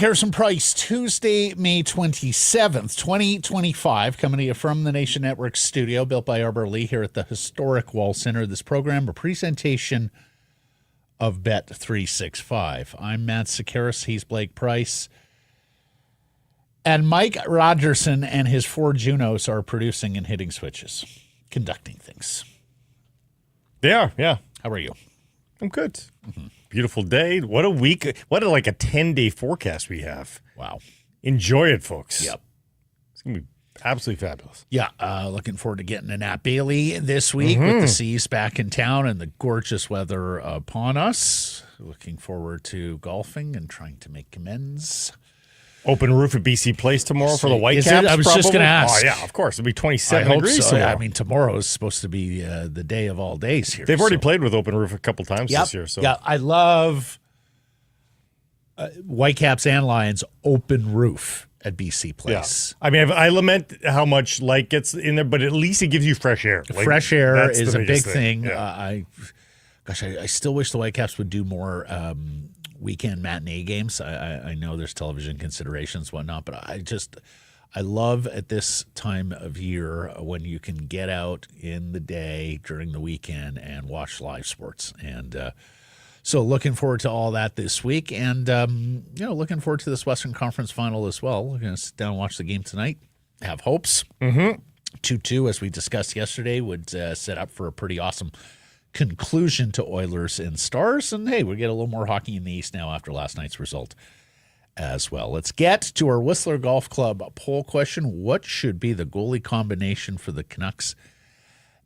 Harrison Price, Tuesday, May 27th, 2025, coming to you from the Nation Network studio, built by Arbor Lee here at the historic Wall Center. This program, a presentation of Bet365. I'm Matt Sakaris, he's Blake Price. And Mike Rogerson and his 4 Junos are producing and hitting switches, conducting things. They are, yeah. How are you? I'm good. Mm-hmm. Beautiful day. What a week. What a 10-day forecast we have. Wow. Enjoy it, folks. Yep. It's going to be absolutely fabulous. Yeah. Looking forward to getting to Nat Bailey this week with the Seas back in town and the gorgeous weather upon us. Looking forward to golfing and trying to make amends. Open roof at BC Place tomorrow for the Whitecaps. I was just going to ask. Oh, yeah, of course. It'll be 27 I hope degrees so. tomorrow. I mean, tomorrow is supposed to be the day of all days here. They've already played with open roof a couple times this year. So. Yeah, I love Whitecaps and Lions open roof at BC Place. Yeah. I mean, I lament how much light gets in there, but at least it gives you fresh air. Fresh air is a big thing. Yeah. I still wish the Whitecaps would do more weekend matinee games. I know there's television considerations, whatnot, but I love at this time of year when you can get out in the day during the weekend and watch live sports. And so looking forward to all that this week. And, looking forward to this Western Conference final as well. We're going to sit down and watch the game tonight. Have hopes. 2-2, as we discussed yesterday, would set up for a pretty awesome conclusion to Oilers and Stars. And hey, we get a little more hockey in the East now after last night's result as well. Let's get to our Whistler Golf Club poll question. What should be the goalie combination for the Canucks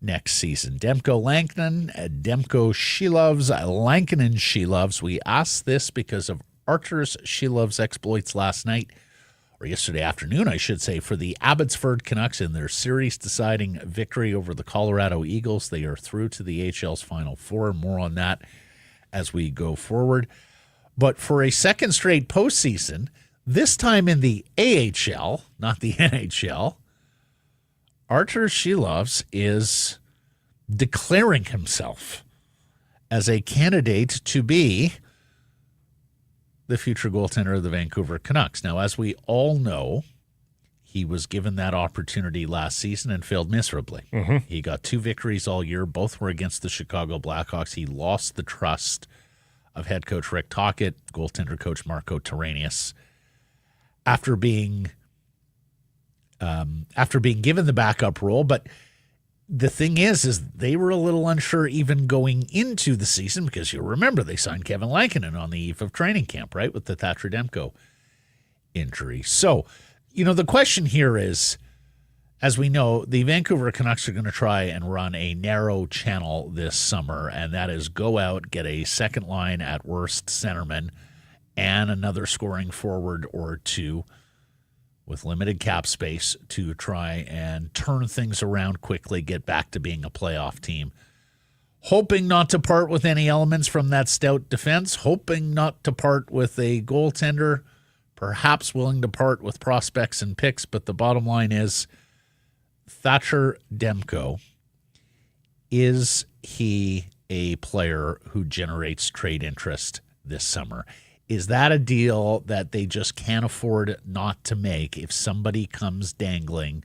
next season? Demko Lankinen, Demko Silovs, Lankinen Silovs. We asked this because of Arturs Silovs' exploits last night, or yesterday afternoon, I should say, for the Abbotsford Canucks in their series-deciding victory over the Colorado Eagles. They are through to the AHL's Final Four. More on that as we go forward. But for a second straight postseason, this time in the AHL, not the NHL, Arturs Silovs is declaring himself as a candidate to be the future goaltender of the Vancouver Canucks. Now, as we all know, he was given that opportunity last season and failed miserably. He got 2 victories all year. Both were against the Chicago Blackhawks. He lost the trust of head coach Rick Tocchet, goaltender coach Marco Terranius, after being given the backup role. But the thing is they were a little unsure even going into the season because you'll remember they signed Kevin Lankinen on the eve of training camp, right, with the Thatcher Demko injury. So, the question here is, as we know, the Vancouver Canucks are going to try and run a narrow channel this summer, and that is go out, get a second line at worst centerman and another scoring forward or two with limited cap space to try and turn things around quickly, get back to being a playoff team. Hoping not to part with any elements from that stout defense, hoping not to part with a goaltender, perhaps willing to part with prospects and picks, but the bottom line is Thatcher Demko, is he a player who generates trade interest this summer? Is that a deal that they just can't afford not to make if somebody comes dangling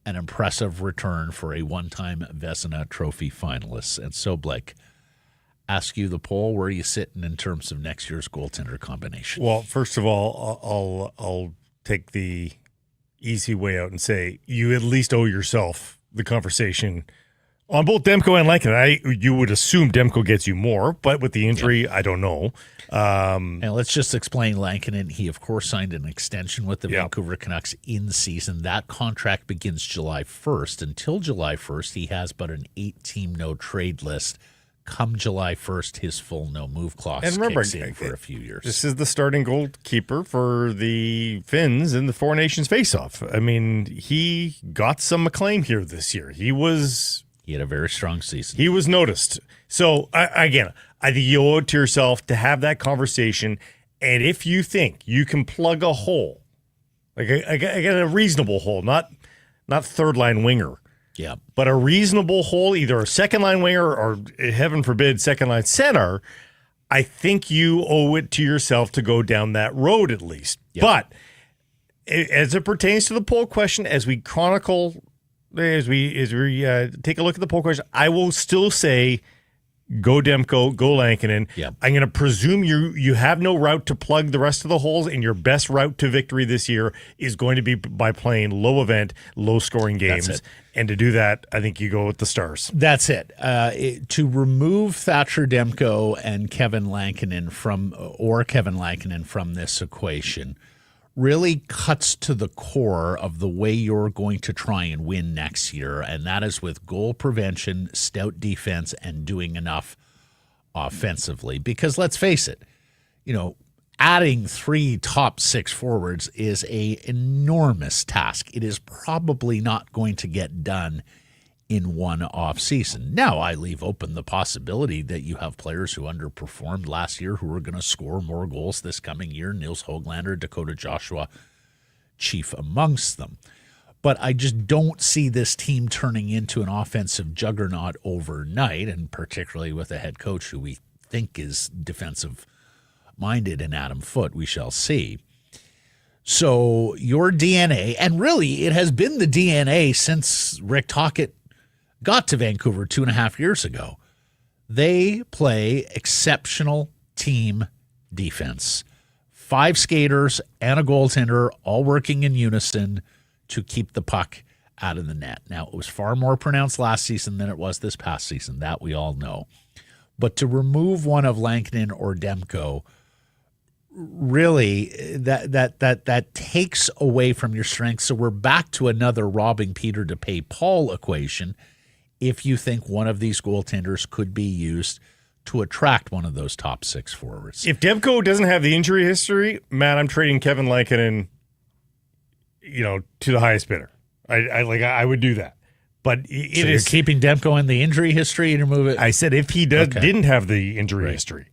an impressive return for a one-time Vezina Trophy finalist? And so, Blake, ask you the poll, where are you sitting in terms of next year's goaltender combination? Well, first of all, I'll take the easy way out and say you at least owe yourself the conversation on both Demko and Lankinen. You would assume Demko gets you more, but with the injury, I don't know. And let's just explain Lankinen. He, of course, signed an extension with the Vancouver Canucks in season. That contract begins July 1st. Until July 1st, he has but an 8-team no-trade list come July 1st, his full no-move clause And remember, kicks in for a few years. This is the starting goalkeeper for the Finns in the Four Nations face-off. I mean, he got some acclaim here this year. He had a very strong season. He was noticed. So, I think you owe it to yourself to have that conversation. And if you think you can plug a hole, like I got a reasonable hole, not third-line winger, yeah, but a reasonable hole, either a second-line winger or, heaven forbid, second-line center, I think you owe it to yourself to go down that road at least. Yep. But as it pertains to the poll question, as we chronicle, as we take a look at the poll question, I will still say go Demko, go Lankinen. Yep. I'm going to presume you have no route to plug the rest of the holes, and your best route to victory this year is going to be by playing low event, low scoring games. And to do that, I think you go with the Stars. That's it. To remove Thatcher Demko and Kevin Lankinen from this equation really cuts to the core of the way you're going to try and win next year, and that is with goal prevention, stout defense, and doing enough offensively. Because let's face it, adding 3 top 6 forwards is an enormous task. It is probably not going to get done in one off season. Now, I leave open the possibility that you have players who underperformed last year who are going to score more goals this coming year. Nils Höglander, Dakota Joshua, chief amongst them. But I just don't see this team turning into an offensive juggernaut overnight, and particularly with a head coach who we think is defensive-minded in Adam Foote. We shall see. So your DNA, and really it has been the DNA since Rick Tocchet got to Vancouver 2.5 years ago. They play exceptional team defense. 5 skaters and a goaltender all working in unison to keep the puck out of the net. Now, it was far more pronounced last season than it was this past season. That we all know. But to remove one of Lankinen or Demko, really, that takes away from your strength. So we're back to another robbing Peter to pay Paul equation if you think one of these goaltenders could be used to attract one of those top 6 forwards. If Demko doesn't have the injury history, Matt, I'm trading Kevin Lankinen, to the highest bidder. I would do that. But you're keeping Demko in the injury history and remove it? I said if he didn't have the injury history.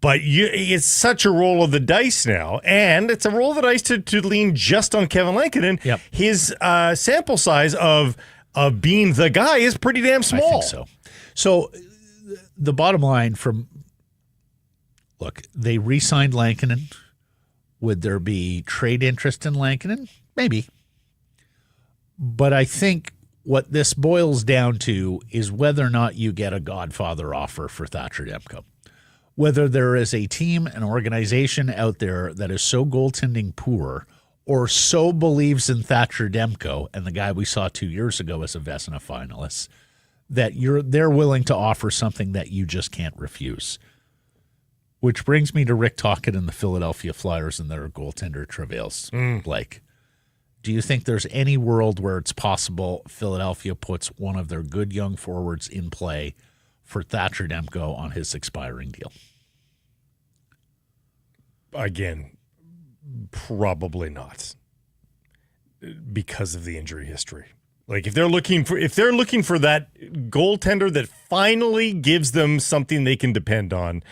But it's such a roll of the dice now, and it's a roll of the dice to lean just on Kevin Lankinen. Yep. His sample size of being the guy is pretty damn small. I think so. So the bottom line they re-signed Lankinen. Would there be trade interest in Lankinen? Maybe. But I think what this boils down to is whether or not you get a Godfather offer for Thatcher Demko. Whether there is a team, an organization out there that is so goaltending poor or so believes in Thatcher Demko, and the guy we saw 2 years ago as a Vezina finalist, that they're willing to offer something that you just can't refuse. Which brings me to Rick Tocchet and the Philadelphia Flyers and their goaltender travails. Blake, do you think there's any world where it's possible Philadelphia puts one of their good young forwards in play for Thatcher Demko on his expiring deal? Again, probably not, because of the injury history. Like if they're looking for that goaltender that finally gives them something they can depend on,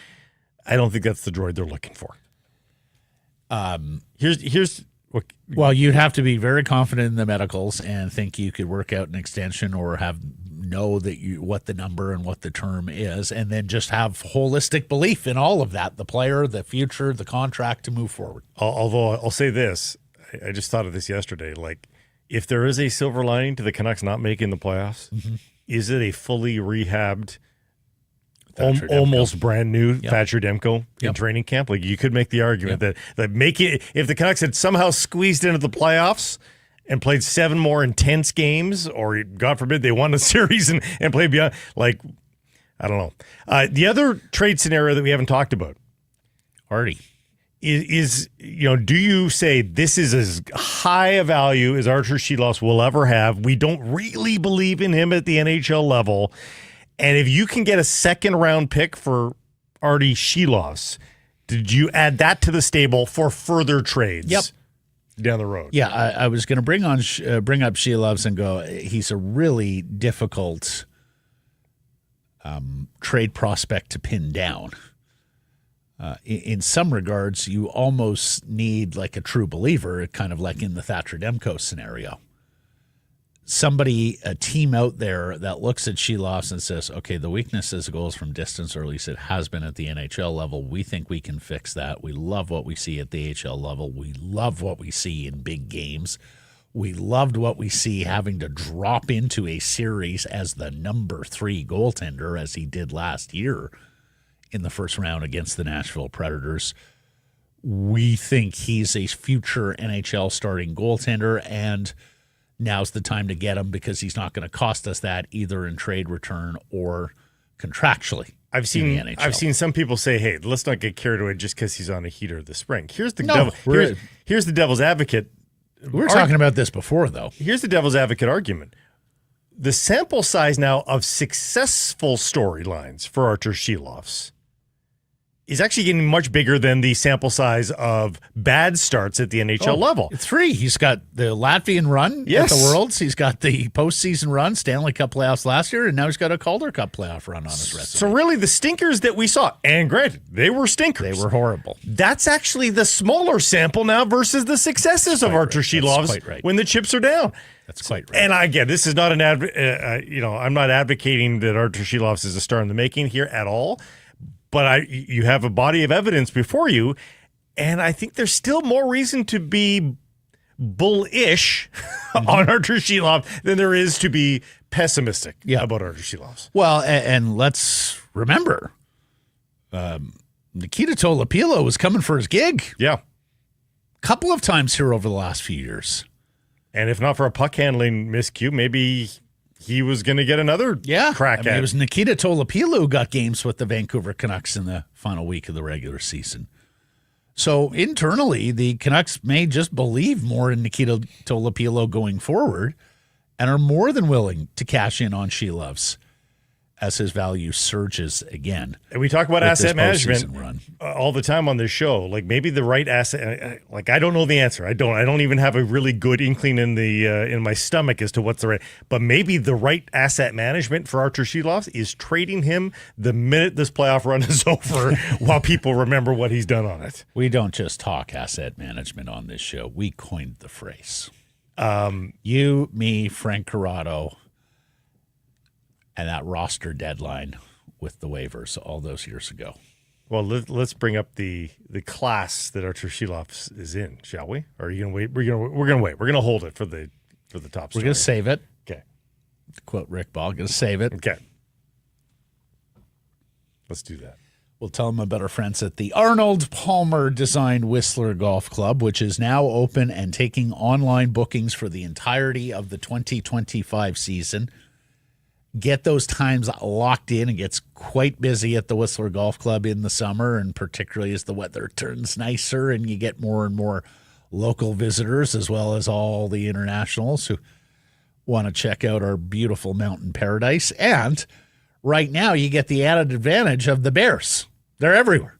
I don't think that's the droid they're looking for. Here's what. Well, you'd have to be very confident in the medicals and think you could work out an extension or know what the number and what the term is, and then just have holistic belief in all of that, the player, the future, the contract to move forward. Although I'll say this, I just thought of this yesterday. Like, if there is a silver lining to the Canucks not making the playoffs, is it a fully rehabbed, almost brand new Thatcher Demko in training camp? Like, you could make the argument that if the Canucks had somehow squeezed into the playoffs and played 7 more intense games, or God forbid they won a series and played beyond, like, I don't know. The other trade scenario that we haven't talked about, Artie, is do you say this is as high a value as Arturs Silovs will ever have? We don't really believe in him at the NHL level. And if you can get a second-round pick for Arturs Silovs, did you add that to the stable for further trades? Yep. Down the road. Yeah, I was going to bring up Silovs and go, he's a really difficult trade prospect to pin down. In some regards, you almost need like a true believer, kind of like in the Thatcher Demko scenario. Somebody, a team out there that looks at Silovs and says, okay, the weakness is goals from distance, or at least it has been at the NHL level. We think we can fix that. We love what we see at the AHL level. We love what we see in big games. We loved what we see having to drop into a series as the number 3 goaltender, as he did last year in the first round against the Nashville Predators. We think he's a future NHL starting goaltender, and now's the time to get him because he's not going to cost us that either in trade return or contractually. I've seen some people say, "Hey, let's not get carried away just because he's on a heater this spring." Here's the devil's advocate. We were talking about this before, though. Here's the devil's advocate argument: the sample size now of successful storylines for Arturs Silovs is actually getting much bigger than the sample size of bad starts at the NHL level. 3. He's got the Latvian run at the Worlds. He's got the postseason run, Stanley Cup playoffs last year, and now he's got a Calder Cup playoff run on his resume. So really the stinkers that we saw, and granted, they were stinkers. They were horrible. That's actually the smaller sample now versus the successes of Arturs Silovs when the chips are down. That's quite right. And again, this is not I'm not advocating that Arturs Silovs is a star in the making here at all. But you have a body of evidence before you, and I think there's still more reason to be bullish on Arturs Silovs than there is to be pessimistic about Arturs Silovs. Well, and let's remember, Nikita Tolopilo was coming for his gig. Yeah. A couple of times here over the last few years. And if not for a puck handling miscue, maybe he was going to get another crack at it. It was Nikita Tolopilo who got games with the Vancouver Canucks in the final week of the regular season. So internally, the Canucks may just believe more in Nikita Tolopilo going forward and are more than willing to cash in on Silovs as his value surges again. And we talk about asset management all the time on this show. Like maybe the right asset. Like I don't know the answer. I don't even have a really good inkling in my stomach as to what's the right. But maybe the right asset management for Arturs Silovs is trading him the minute this playoff run is over, while people remember what he's done on it. We don't just talk asset management on this show. We coined the phrase. You, me, Frank Corrado, and that roster deadline with the waivers all those years ago. Well, let's bring up the class that Arturs Silovs is in, shall we? Or are you gonna wait? We're gonna wait. We're gonna hold it for the top story. We're gonna save it. Okay. To quote Rick Ball, gonna save it. Okay. Let's do that. We'll tell them about our friends at the Arnold Palmer designed Whistler Golf Club, which is now open and taking online bookings for the entirety of the 2025 season. Get those times locked in. It gets quite busy at the Whistler Golf Club in the summer, and particularly as the weather turns nicer and you get more and more local visitors, as well as all the internationals who want to check out our beautiful mountain paradise. And right now you get the added advantage of the Bears. They're everywhere.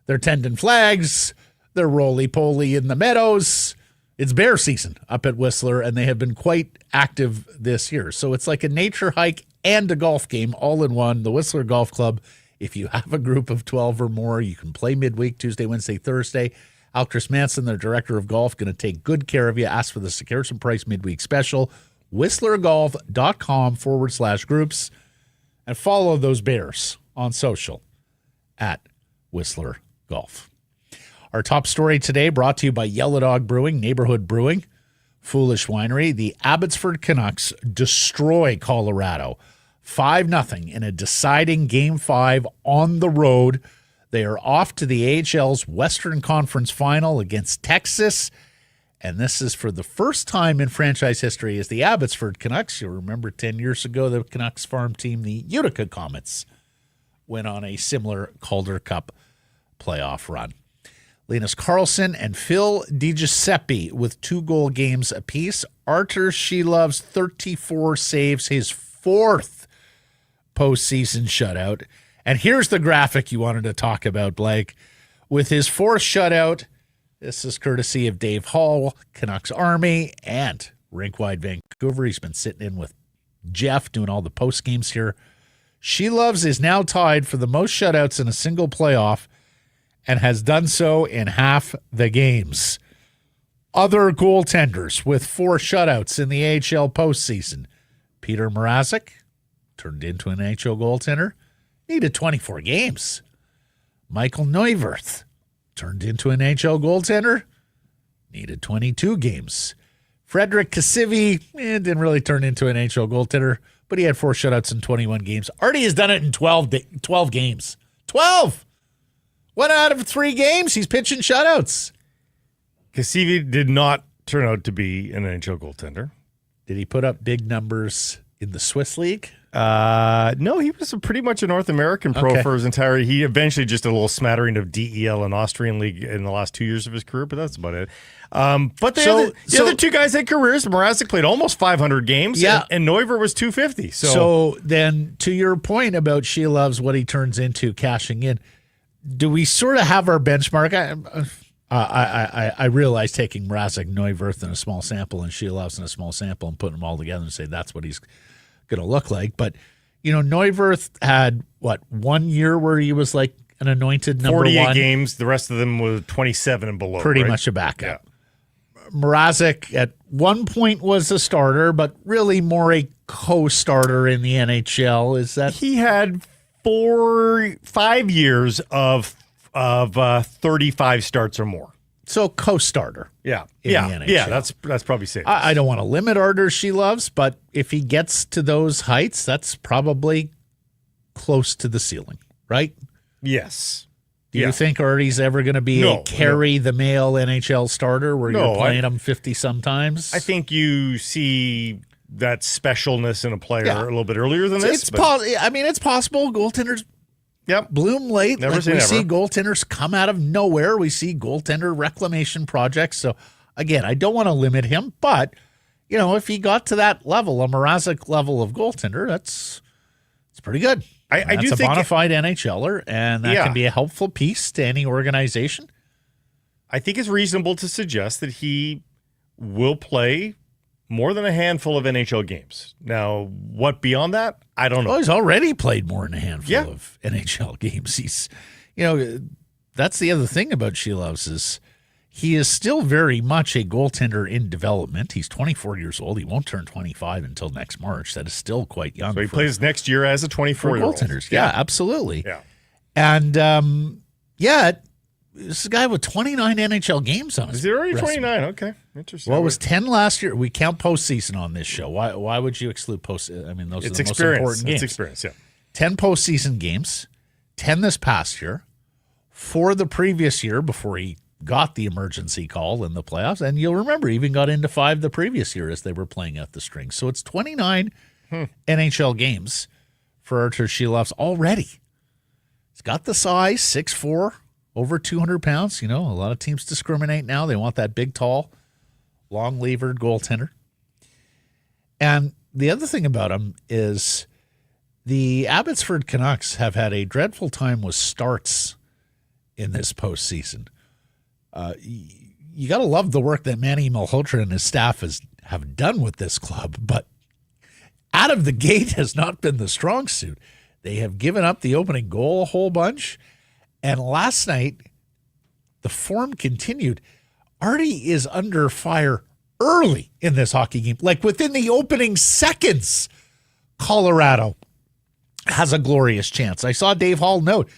They're tending flags. They're roly-poly in the meadows. It's bear season up at Whistler, and they have been quite active this year. So it's like a nature hike and a golf game all in one. The Whistler Golf Club, if you have a group of 12 or more, you can play midweek, Tuesday, Wednesday, Thursday. Alcris Manson, their director of golf, going to take good care of you. Ask for the Secureson Price midweek special. WhistlerGolf.com/groups, and follow those Bears on social at Whistler Golf. Our top story today brought to you by Yellow Dog Brewing, Neighborhood Brewing, Foolish Winery. The Abbotsford Canucks destroy Colorado 5-0 in a deciding Game 5 on the road. They are off to the AHL's Western Conference Final against Texas, and this is for the first time in franchise history as the Abbotsford Canucks. You'll remember 10 years ago, the Canucks farm team, the Utica Comets, went on a similar Calder Cup playoff run. Linus Karlsson and Phil DiGiuseppe with 2-goal games apiece. Arturs Silovs, 34 saves, his 4th postseason shutout. And here's the graphic you wanted to talk about, Blake. With his fourth shutout, this is courtesy of Dave Hall, Canucks Army, and RinkWide Vancouver. He's been sitting in with Jeff doing all the post games here. Silovs is now tied for the most shutouts in a single playoff and has done so in half the games. Other goaltenders with 4 shutouts in the AHL postseason. Peter Mrazek turned into an NHL goaltender, needed 24 games. Michael Neuwirth turned into an NHL goaltender, needed 22 games. Frederick Kasivi didn't really turn into an NHL goaltender, but he had 4 shutouts in 21 games. Artie has done it in 12 games. 12! 1 out of 3 games, he's pitching shutouts. Kasivi did not turn out to be an NHL goaltender. Did he put up big numbers in the Swiss League? No, he was pretty much a North American pro for his entire. He eventually just a little smattering of DEL and Austrian League in the last 2 years of his career, but that's about it. But the other 2 guys had careers. Mrazek played almost 500 games, and Neuwirth was 250. So then, to your point about Silovs, what he turns into cashing in, do we sort of have our benchmark? I realize taking Mrazek, Neuwirth in a small sample and Silovs in a small sample and putting them all together and say that's what he's going to look like. But, Neuwirth had, 1 year where he was like an anointed number 48 one? games. The rest of them were 27 and below. Pretty much a backup. Yeah. Mrazek at one point was a starter, but really more a co-starter in the NHL. Is that he had 5 years of 35 starts or more. So co-starter. Yeah. The NHL. Yeah, that's probably safe. I don't want to limit Arturs Silovs, but if he gets to those heights, that's probably close to the ceiling, right? Yes. Do you think Artie's ever going to be a the male NHL starter where you're playing him 50 sometimes? I think you see that specialness in a player a little bit earlier than this. It's possible. Goaltenders bloom late. Never say we never. See goaltenders come out of nowhere. We see goaltender reclamation projects. So, again, I don't want to limit him, but, if he got to that level, a Mrazek level of goaltender, it's pretty good. I do think think a bona fide NHLer, and that can be a helpful piece to any organization. I think it's reasonable to suggest that he will play more than a handful of NHL games. Now, what beyond that, I don't know. Well, he's already played more than a handful of NHL games. He's, that's the other thing about Silovs is he is still very much a goaltender in development. He's 24 years old. He won't turn 25 until next March. That is still quite young. So he plays next year as a 24-year-old. Goaltenders. Yeah, absolutely. Yeah. And, this is a guy with 29 NHL games on his Is he already resume. 29? Okay. Interesting. Well, it was 10 last year. We count postseason on this show. Why would you exclude postseason? I mean, those are the most important games. It's experience, 10 postseason games, 10 this past year, 4 the previous year before he got the emergency call in the playoffs. And you'll remember, he even got into 5 the previous year as they were playing out the string. So it's 29 NHL games for Arturs Silovs already. He's got the size, 6'4", over 200 pounds. A lot of teams discriminate now. They want that big, tall, long-levered goaltender. And the other thing about him is the Abbotsford Canucks have had a dreadful time with starts in this postseason. You got to love the work that Manny Malhotra and his staff have done with this club, but out of the gate has not been the strong suit. They have given up the opening goal a whole bunch. And last night, the form continued. Artie is under fire early in this hockey game. Like within the opening seconds, Colorado has a glorious chance. I saw Dave Hall note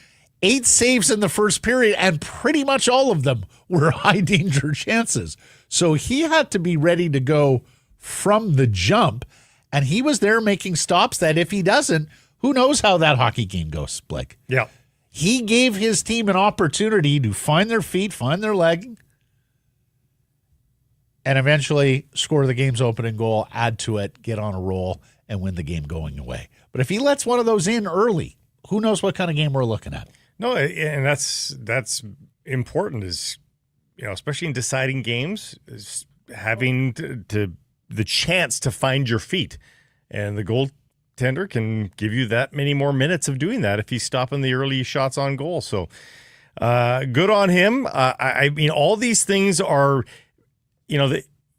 8 saves in the first period, and pretty much all of them were high-danger chances. So he had to be ready to go from the jump, and he was there making stops that if he doesn't, who knows how that hockey game goes, Blake. Yeah. He gave his team an opportunity to find their feet, find their leg, and eventually score the game's opening goal, add to it, get on a roll, and win the game going away. But if he lets one of those in early, who knows what kind of game we're looking at. No, and that's important is, especially in deciding games, is having to the chance to find your feet. And the goaltender can give you that many more minutes of doing that if he's stopping the early shots on goal. So good on him. I mean, all these things are,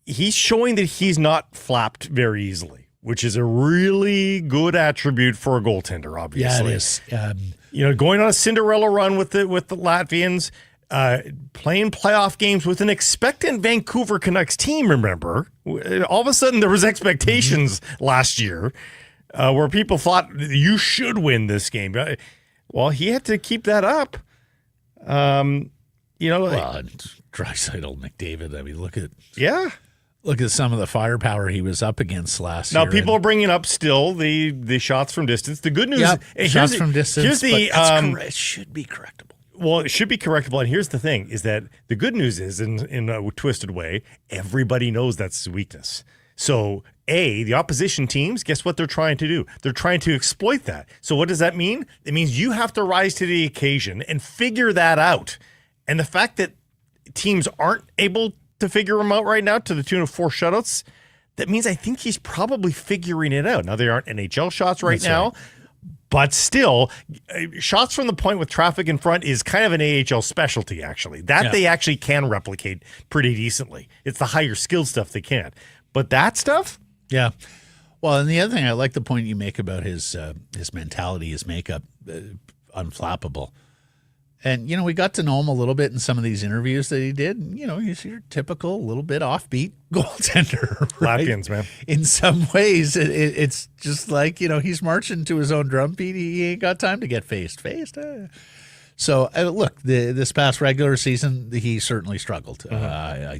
he's showing that he's not flapped very easily, which is a really good attribute for a goaltender, obviously. Yeah, it is. Going on a Cinderella run with the Latvians, playing playoff games with an expectant Vancouver Canucks team, remember? All of a sudden, there was expectations last year where people thought you should win this game. Well, he had to keep that up. Draisaitl, McDavid, I mean, look at some of the firepower he was up against last year. Now, people are bringing up still the shots from distance. The good news is shots from distance, it should be correctable. Well, it should be correctable. And here's the thing, is that the good news is, in a twisted way, everybody knows that's his weakness. So, the opposition teams, guess what they're trying to do? They're trying to exploit that. So what does that mean? It means you have to rise to the occasion and figure that out. And the fact that teams aren't able to figure him out right now to the tune of 4 shutouts, that means I think he's probably figuring it out. Now, they aren't NHL shots right now. Right. But still, shots from the point with traffic in front is kind of an AHL specialty, actually. They actually can replicate pretty decently. It's the higher skill stuff they can't. But that stuff? Yeah. Well, and the other thing, I like the point you make about his mentality, his makeup, unflappable. And, we got to know him a little bit in some of these interviews that he did. He's your typical, little bit offbeat goaltender. Right? Latvians, man. In some ways, it's just like, he's marching to his own drum beat. He ain't got time to get faced. So, look, this past regular season, he certainly struggled. I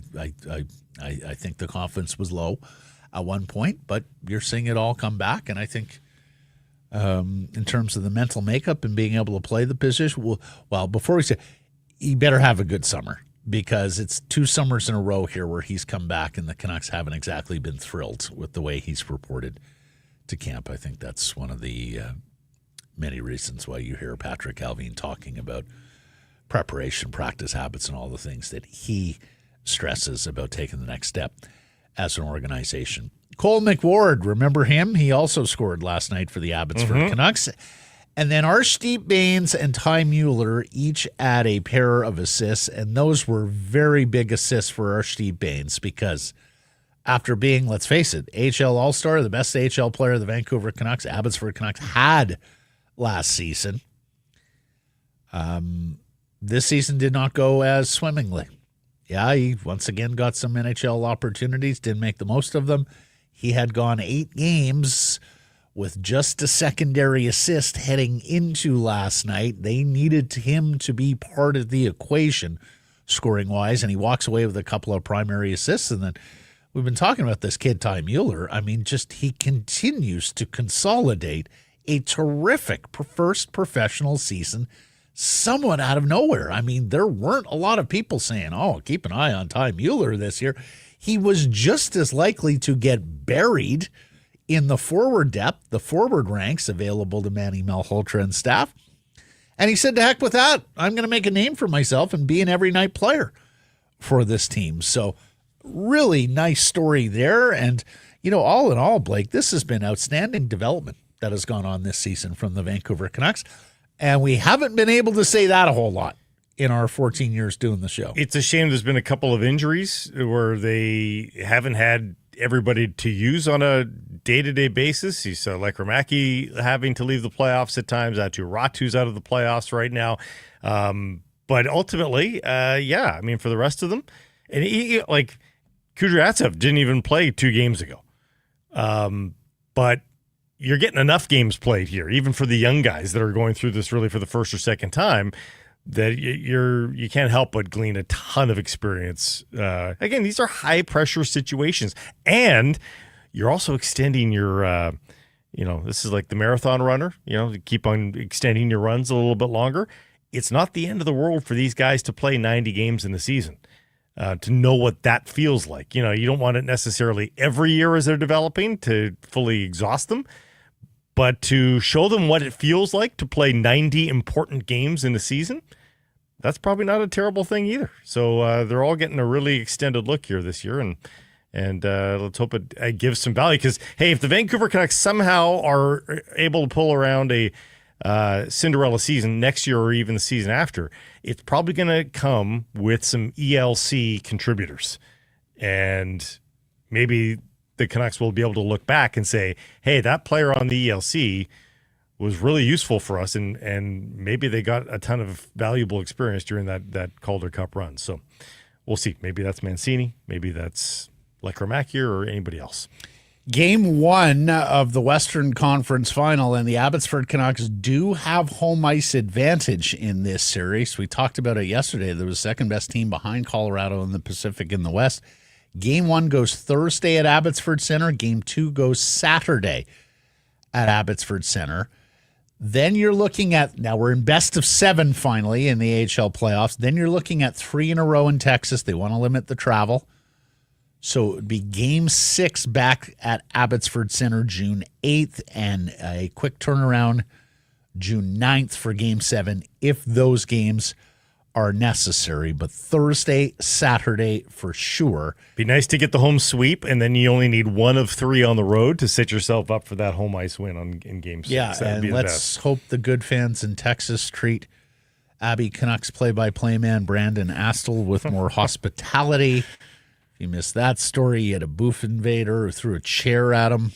think the confidence was low at one point, but you're seeing it all come back. And I think in terms of the mental makeup and being able to play the position, well, before we say, he better have a good summer, because it's 2 summers in a row here where he's come back and the Canucks haven't exactly been thrilled with the way he's reported to camp. I think that's one of the many reasons why you hear Patrick Allvin talking about preparation, practice habits, and all the things that he stresses about taking the next step as an organization. Cole McWard, remember him? He also scored last night for the Abbotsford Canucks. And then Arturs Baines and Ty Mueller each add a pair of assists, and those were very big assists for Arturs Baines, because after being, let's face it, AHL All-Star, the best AHL player the Vancouver Canucks, Abbotsford Canucks had last season, this season did not go as swimmingly. Yeah, he once again got some NHL opportunities, didn't make the most of them. He had gone 8 games with just a secondary assist heading into last night. They needed him to be part of the equation scoring-wise, and he walks away with a couple of primary assists. And then we've been talking about this kid, Ty Mueller. I mean, he continues to consolidate a terrific first professional season somewhat out of nowhere. I mean, there weren't a lot of people saying, keep an eye on Ty Mueller this year. He was just as likely to get buried in the forward depth, the forward ranks available to Manny Malhotra and staff. And he said, to heck with that. I'm going to make a name for myself and be an every night player for this team. So really nice story there. And, all in all, Blake, this has been outstanding development that has gone on this season from the Vancouver Canucks. And we haven't been able to say that a whole lot in our 14 years doing the show. It's a shame there's been a couple of injuries where they haven't had everybody to use on a day-to-day basis. You saw Lekramaki having to leave the playoffs at times. Aatu Räty's out of the playoffs right now. But ultimately, for the rest of them, and Kudryavtsev didn't even play 2 games ago. But you're getting enough games played here, even for the young guys that are going through this really for the first or second time, that you can't help but glean a ton of experience. Again, these are high-pressure situations, and you're also extending your, this is like the marathon runner, keep on extending your runs a little bit longer. It's not the end of the world for these guys to play 90 games in the season, to know what that feels like. You don't want it necessarily every year as they're developing to fully exhaust them, but to show them what it feels like to play 90 important games in a season, that's probably not a terrible thing either. So they're all getting a really extended look here this year, and And let's hope it gives some value because, hey, if the Vancouver Canucks somehow are able to pull around a Cinderella season next year or even the season after, it's probably going to come with some ELC contributors. And maybe the Canucks will be able to look back and say, hey, that player on the ELC was really useful for us, and maybe they got a ton of valuable experience during that Calder Cup run. So we'll see. Maybe that's Mancini. Maybe that's Lekramaki or anybody else. Game 1 of the Western Conference Final, and the Abbotsford Canucks do have home ice advantage in this series. We talked about it yesterday. There was second-best team behind Colorado in the Pacific in the West. Game 1 goes Thursday at Abbotsford Center. Game 2 goes Saturday at Abbotsford Center. Then you're looking at, now we're in best of 7 finally in the AHL playoffs. Then you're looking at 3 in a row in Texas. They want to limit the travel. So it would be Game 6 back at Abbotsford Center June 8th and a quick turnaround June 9th for Game 7 if those games are necessary. But Thursday, Saturday for sure. Be nice to get the home sweep, and then you only need 1 of 3 on the road to set yourself up for that home ice win in Game 6. Yeah, and let's hope the good fans in Texas treat Abby Canucks play-by-play man Brandon Astle with more hospitality. You missed that story. You had a booth invader who threw a chair at him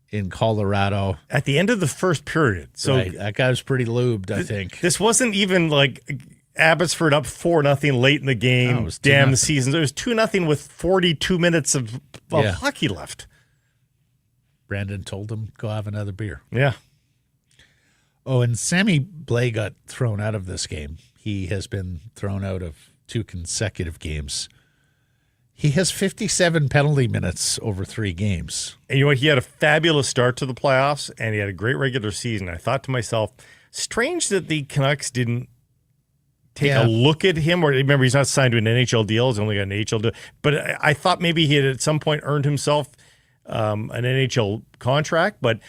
in Colorado. At the end of the first period. So right. That guy was pretty lubed, I think. This wasn't even like Abbotsford up 4-0 late in the game. No, it was Damn the season. It was 2-0 with 42 minutes of hockey left. Brandon told him, go have another beer. Yeah. Oh, and Sammy Blais got thrown out of this game. He has been thrown out of 2 consecutive games. He has 57 penalty minutes over 3 games. And you know what? He had a fabulous start to the playoffs, and he had a great regular season. I thought to myself, strange that the Canucks didn't take a look at him. Or remember, he's not signed to an NHL deal. He's only got an AHL deal. But I thought maybe he had at some point earned himself an NHL contract. But,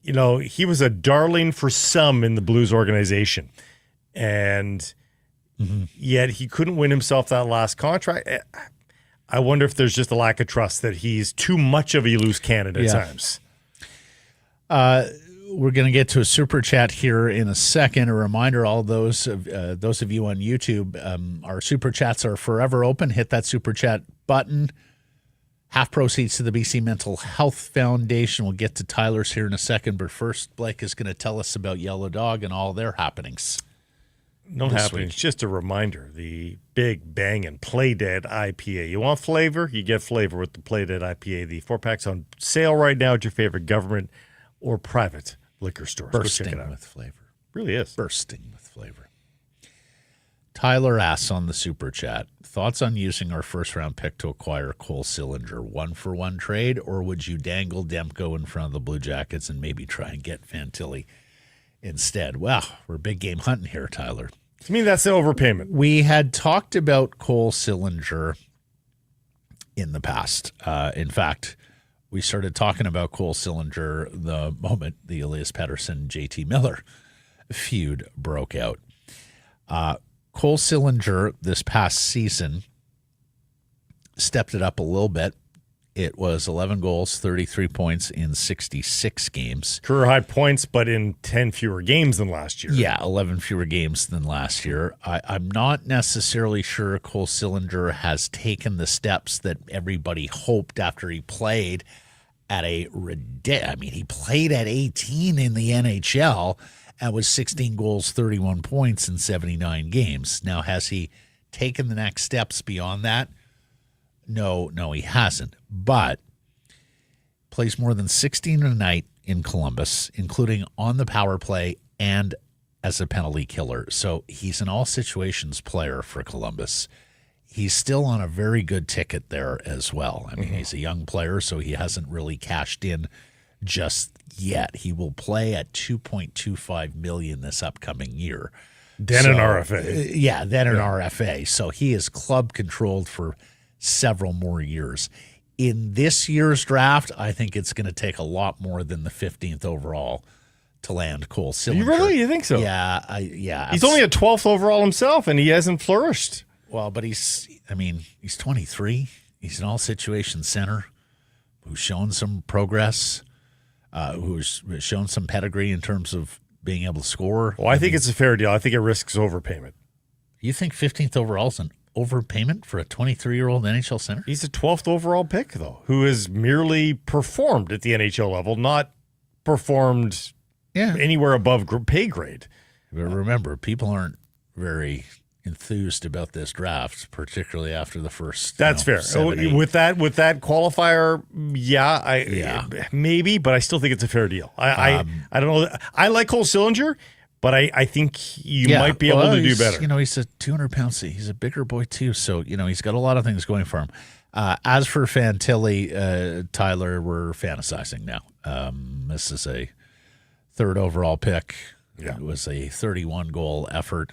he was a darling for some in the Blues organization. And yet he couldn't win himself that last contract. I wonder if there's just a lack of trust that he's too much of a loose cannon at times. We're going to get to a super chat here in a second. A reminder, all those of you on YouTube, our super chats are forever open. Hit that super chat button. Half proceeds to the BC Mental Health Foundation. We'll get to Tyler's here in a second, but first Blake is going to tell us about Yellow Dog and all their happenings. No happening. It's just a reminder. The big banging Play Dead IPA. You want flavor? You get flavor with the Play Dead IPA. The 4-pack's on sale right now at your favorite government or private liquor stores. Bursting Go check it out. with flavor. Really is. Bursting with flavor. Tyler asks on the super chat, thoughts on using our first-round pick to acquire Cole Sillinger, 1-for-1 trade, or would you dangle Demko in front of the Blue Jackets and maybe try and get Fantilli instead? Wow, we're big game hunting here, Tyler. To me, that's the overpayment. We had talked about Cole Sillinger in the past. In fact, we started talking about Cole Sillinger the moment the Elias Pettersson, JT Miller feud broke out. Cole Sillinger this past season stepped it up a little bit. It was 11 goals, 33 points in 66 games. Career high points, but in 10 fewer games than last year. Yeah, 11 fewer games than last year. I'm not necessarily sure Cole Sillinger has taken the steps that everybody hoped after he played at he played at 18 in the NHL and was 16 goals, 31 points in 79 games. Now, has he taken the next steps beyond that? No, he hasn't. But plays more than 16 a night in Columbus, including on the power play and as a penalty killer. So he's an all situations player for Columbus. He's still on a very good ticket there as well. I mean, he's a young player, so he hasn't really cashed in just yet. He will play at $2.25 million this upcoming year. Then an RFA. Then an RFA. So he is club controlled for several more years. In this year's draft, I think it's going to take a lot more than the 15th overall to land Cole Sillinger. You think so? Yeah. He's only a 12th overall himself, and he hasn't flourished. Well, but he's 23. He's an all-situation center who's shown some progress, who's shown some pedigree in terms of being able to score. Well, I think it's a fair deal. I think it risks overpayment. You think 15th overall is an overpayment for a 23-year-old NHL center? He's a 12th overall pick, though, who has merely performed at the NHL level, not performed anywhere above pay grade. But remember, people aren't very enthused about this draft, particularly after the first. That's fair. 7-8. With that qualifier, maybe, but I still think it's a fair deal. I don't know. I like Cole Sillinger, but I think you might be able to do better. He's a 200-pound. He's a bigger boy too, so he's got a lot of things going for him. As for Fantilli, Tyler, we're fantasizing now. This is a third overall pick. Yeah. It was a 31-goal effort.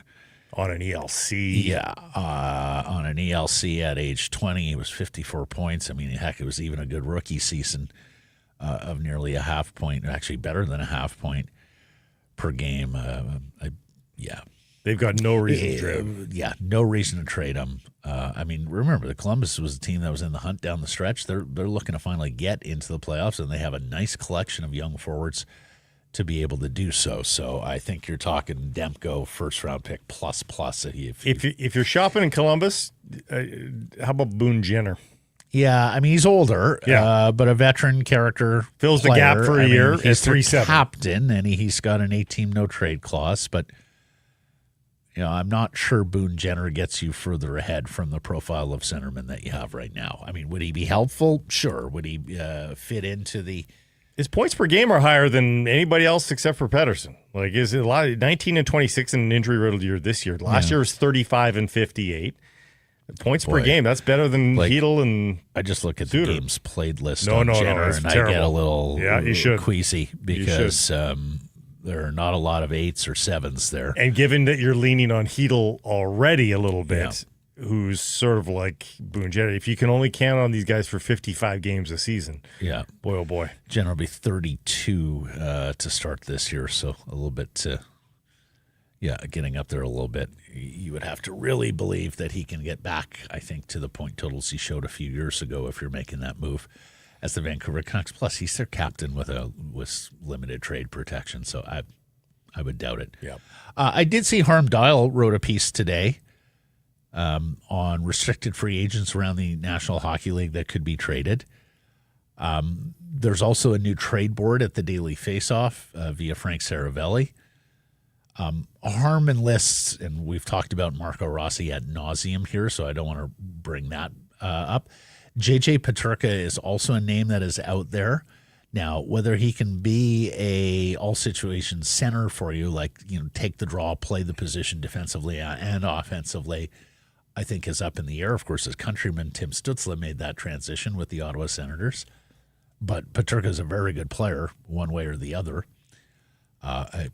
On an ELC. Yeah, on an ELC at age 20. He was 54 points. I mean, heck, it was even a good rookie season of nearly a half point, actually better than a half point per game. They've got no reason to trade him. Yeah, no reason to trade him. Remember, the Columbus was the team that was in the hunt down the stretch. They're looking to finally get into the playoffs, and they have a nice collection of young forwards to be able to do so. So I think you're talking Demko first-round pick plus. If you're shopping in Columbus, how about Boone Jenner? Yeah, he's older, but a veteran character. Fills player. the gap for a year. He's at 3-7. captain, and he's got an 8-team no-trade clause, but I'm not sure Boone Jenner gets you further ahead from the profile of centerman that you have right now. Would he be helpful? Sure. Would he fit into the... His points per game are higher than anybody else except for Paterson. Like, is it 19 and 26 in an injury-riddled year this year? Last year was 35 and 58. Points per game, that's better than Hedl and I just look at Suter. the games played list on Jenner, and terrible. I get a little queasy because there are not a lot of 8s or 7s there. And given that you're leaning on Hedl already a little bit, who's sort of like Boone Jenner, if you can only count on these guys for 55 games a season, boy, oh boy. Jenner will be 32 to start this year, so a little bit, getting up there a little bit. You would have to really believe that he can get back, I think, to the point totals he showed a few years ago if you're making that move as the Vancouver Canucks. Plus, he's their captain with limited trade protection, so I would doubt it. Yeah. I did see Harm Dial wrote a piece today on restricted free agents around the National Hockey League that could be traded. There's also a new trade board at the Daily Faceoff via Frank Saravelli. Harm enlists, and we've talked about Marco Rossi ad nauseum here, so I don't want to bring that up. JJ Peterka is also a name that is out there. Now, whether he can be a all-situation center for you, take the draw, play the position defensively and offensively, I think is up in the air. Of course, his countryman Tim Stützle made that transition with the Ottawa Senators. But Peterka is a very good player, one way or the other. It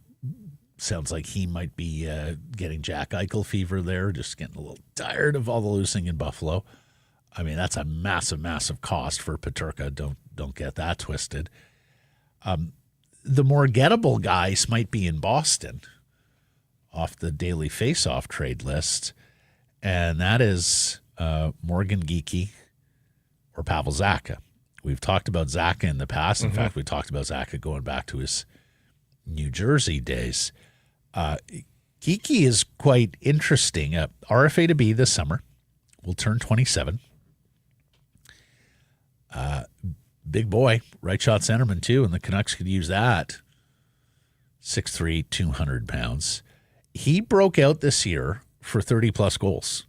sounds like he might be getting Jack Eichel fever there, just getting a little tired of all the losing in Buffalo. That's a massive, massive cost for Peterka. Don't get that twisted. The more gettable guys might be in Boston off the Daily Faceoff trade list, and that is Morgan Geekie or Pavel Zacha. We've talked about Zacha in the past. In fact, we talked about Zacha going back to his New Jersey days. Geekie is quite interesting. RFA to be this summer. Will turn 27. Big boy, right shot centerman too, and the Canucks could use that. 6'3", 200 pounds. He broke out this year for 30-plus goals.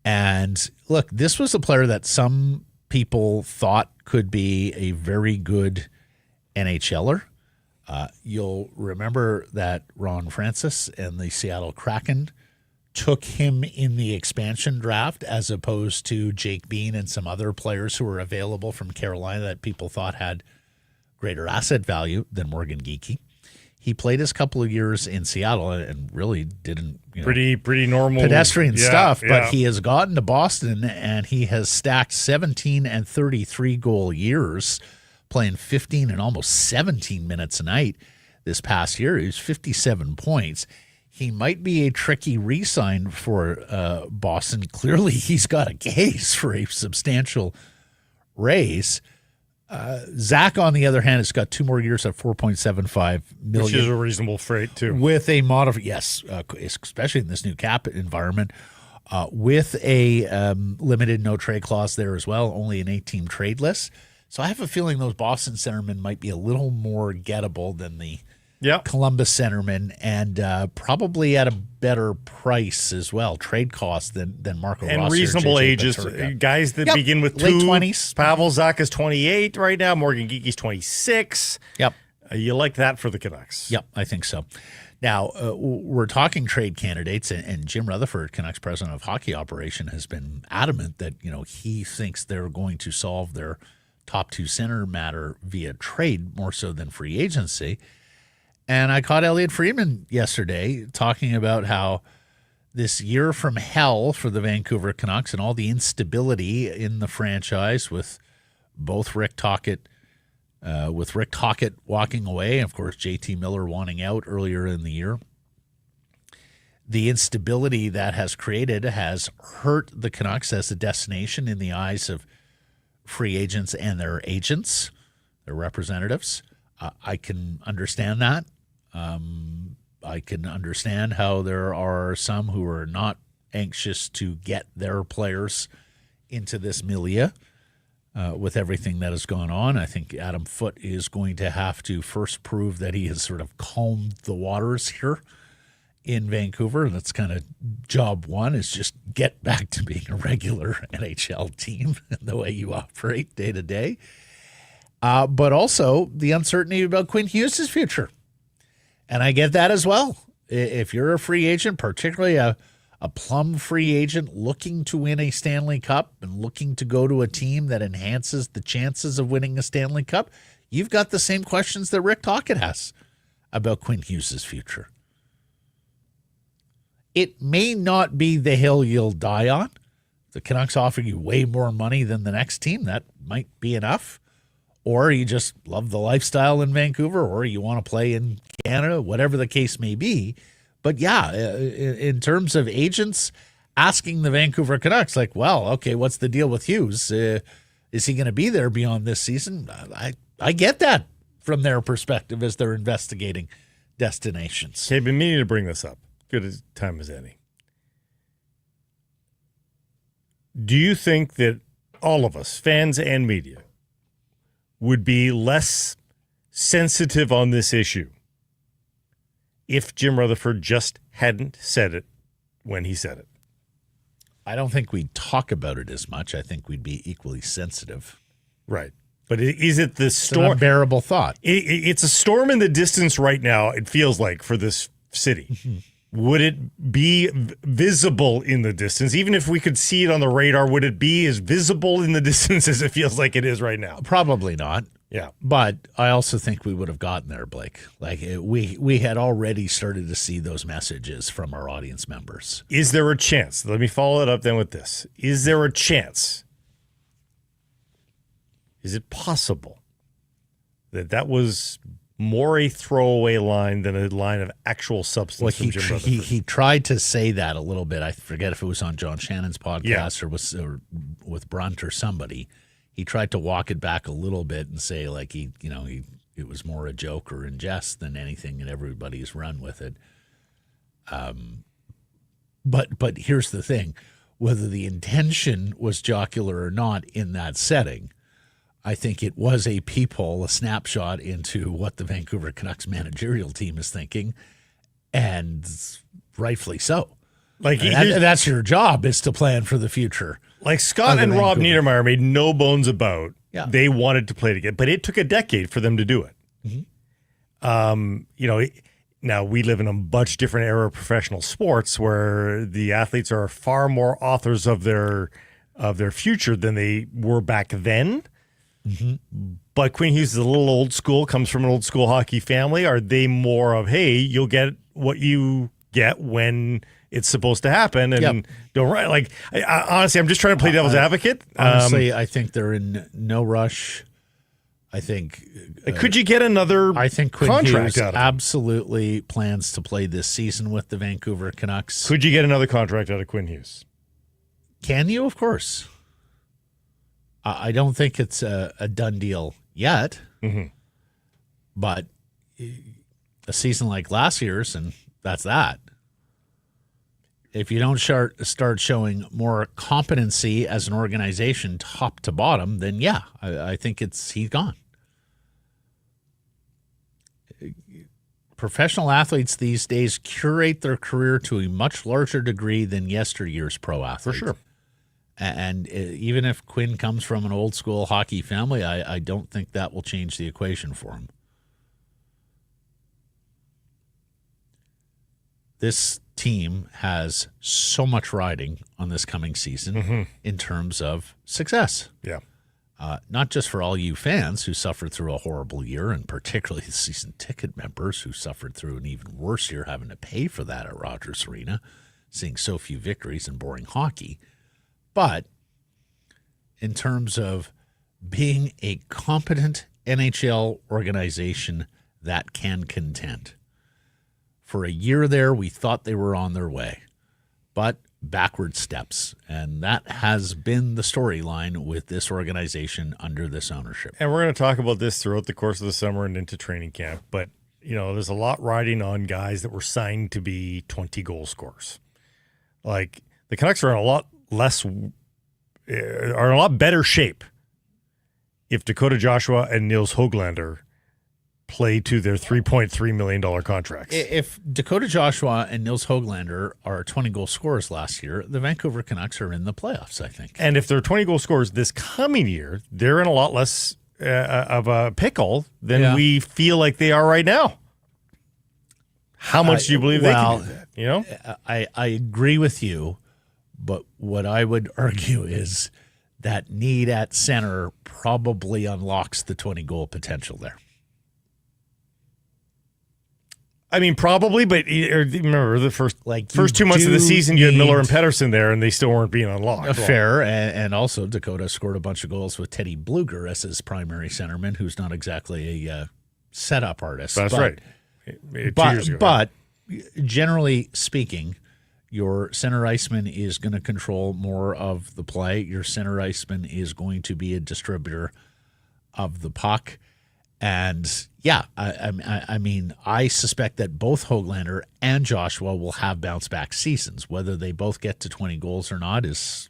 And look, this was a player that some people thought could be a very good NHLer. You'll remember that Ron Francis and the Seattle Kraken took him in the expansion draft as opposed to Jake Bean and some other players who were available from Carolina that people thought had greater asset value than Morgan Geekie. He played his couple of years in Seattle and really didn't, pretty normal pedestrian stuff, but he has gotten to Boston and he has stacked 17 and 33 goal years, playing 15 and almost 17 minutes a night this past year. He was 57 points. he might be a tricky re-sign for Boston. Clearly, he's got a case for a substantial raise. Zach, on the other hand, has got 2 more years at $4.75 million, which is a reasonable freight too. With a especially in this new cap environment, with a limited no trade clause there as well, only an 8-team trade list. So I have a feeling those Boston centermen might be a little more gettable than the Columbus centerman, and probably at a better price as well, trade cost than Marco Rossi. And reasonable ages, guys that begin with late 20s. Pavel Zacha is 28 right now. Morgan Geeky's 26. Yep. You like that for the Canucks? Yep, I think so. Now, we're talking trade candidates, and Jim Rutherford, Canucks president of hockey operation, has been adamant that he thinks they're going to solve their top 2 center matter via trade more so than free agency. And I caught Elliot Friedman yesterday talking about how this year from hell for the Vancouver Canucks and all the instability in the franchise with both Rick Tocchet walking away, and of course JT Miller wanting out earlier in the year. The instability that has created has hurt the Canucks as a destination in the eyes of free agents and their agents, their representatives. I can understand that. I can understand how there are some who are not anxious to get their players into this milieu with everything that has gone on. I think Adam Foote is going to have to first prove that he has sort of calmed the waters here in Vancouver. That's kind of job one, is just get back to being a regular NHL team the way you operate day to day. But also the uncertainty about Quinn Hughes' future. And I get that as well. If you're a free agent, particularly a plum free agent looking to win a Stanley Cup and looking to go to a team that enhances the chances of winning a Stanley Cup, you've got the same questions that Rick Tocchet has about Quinn Hughes' future. It may not be the hill you'll die on. The Canucks offer you way more money than the next team. That might be enough. Or you just love the lifestyle in Vancouver, or you want to play in Canada, whatever the case may be. But yeah, in terms of agents asking the Vancouver Canucks, like, well, okay, what's the deal with Hughes? Is he going to be there beyond this season? I get that from their perspective as they're investigating destinations. Okay, been meaning to bring this up. Good as time as any. Do you think that all of us, fans and media, would be less sensitive on this issue if Jim Rutherford just hadn't said it when he said it? I don't think we'd talk about it as much. I think we'd be equally sensitive. Right. But is it the storm? It's an unbearable thought. It's a storm in the distance right now, it feels like, for this city. Mm-hmm. Would it be visible in the distance? Even if we could see it on the radar, would it be as visible in the distance as it feels like it is right now? Probably not. Yeah. But I also think we would have gotten there, Blake. Like we had already started to see those messages from our audience members. Is there a chance? Let me follow it up then with this. Is there a chance? Is it possible that was more a throwaway line than a line of actual substance from Jim Rutherford? He tried to say that a little bit. I forget if it was on John Shannon's podcast or with Brunt or somebody. He tried to walk it back a little bit and say like it was more a joke or in jest than anything, and everybody's run with it. But here's the thing: whether the intention was jocular or not in that setting, I think it was a peephole, a snapshot into what the Vancouver Canucks managerial team is thinking, and rightfully so. Like that's your job, is to plan for the future. Like Scott and Rob Niedermayer made no bones about they wanted to play together, but it took a decade for them to do it. Mm-hmm. Now we live in a much different era of professional sports where the athletes are far more authors of their future than they were back then. Mm-hmm. But Quinn Hughes is a little old school, comes from an old school hockey family. Are they more of, hey, you'll get what you get when it's supposed to happen, and don't write? Like, honestly, I'm just trying to play devil's advocate. Honestly, I think they're in no rush. I think. Could you get another I think Quinn contract Hughes out of him? absolutely plans to play this season with the Vancouver Canucks. Could you get another contract out of Quinn Hughes? Can you? Of course. I don't think it's a done deal yet, but a season like last year's, and that's that. If you don't start showing more competency as an organization top to bottom, then yeah, I think he's gone. Professional athletes these days curate their career to a much larger degree than yesteryear's pro athletes. For sure. And even if Quinn comes from an old school hockey family, I don't think that will change the equation for him. This team has so much riding on this coming season in terms of success. Yeah. Not just for all you fans who suffered through a horrible year, and particularly the season ticket members who suffered through an even worse year having to pay for that at Rogers Arena, seeing so few victories and boring hockey, but in terms of being a competent NHL organization that can contend. For a year there, we thought they were on their way, but backward steps. And that has been the storyline with this organization under this ownership. And we're going to talk about this throughout the course of the summer and into training camp. But, there's a lot riding on guys that were signed to be 20 goal scorers. Like, the Canucks are in a lot better shape if Dakota Joshua and Nils Höglander play to their $3.3 million contracts. If Dakota Joshua and Nils Höglander are 20-goal scorers last year, the Vancouver Canucks are in the playoffs, I think. And if they're 20-goal scorers this coming year, they're in a lot less of a pickle than we feel like they are right now. How much do you believe they can do that? I agree with you, but what I would argue is that need at center probably unlocks the 20-goal potential there. I mean, probably, but remember the first 2 months of the season, you had Miller and Paterson there, and they still weren't being unlocked. Fair, and also Dakota scored a bunch of goals with Teddy Bluger as his primary centerman, who's not exactly a setup artist. That's right. 2 years ago. But generally speaking, your center iceman is going to control more of the play. Your center iceman is going to be a distributor of the puck. And yeah, I mean, I suspect that both Höglander and Joshua will have bounce back seasons. Whether they both get to 20 goals or not is.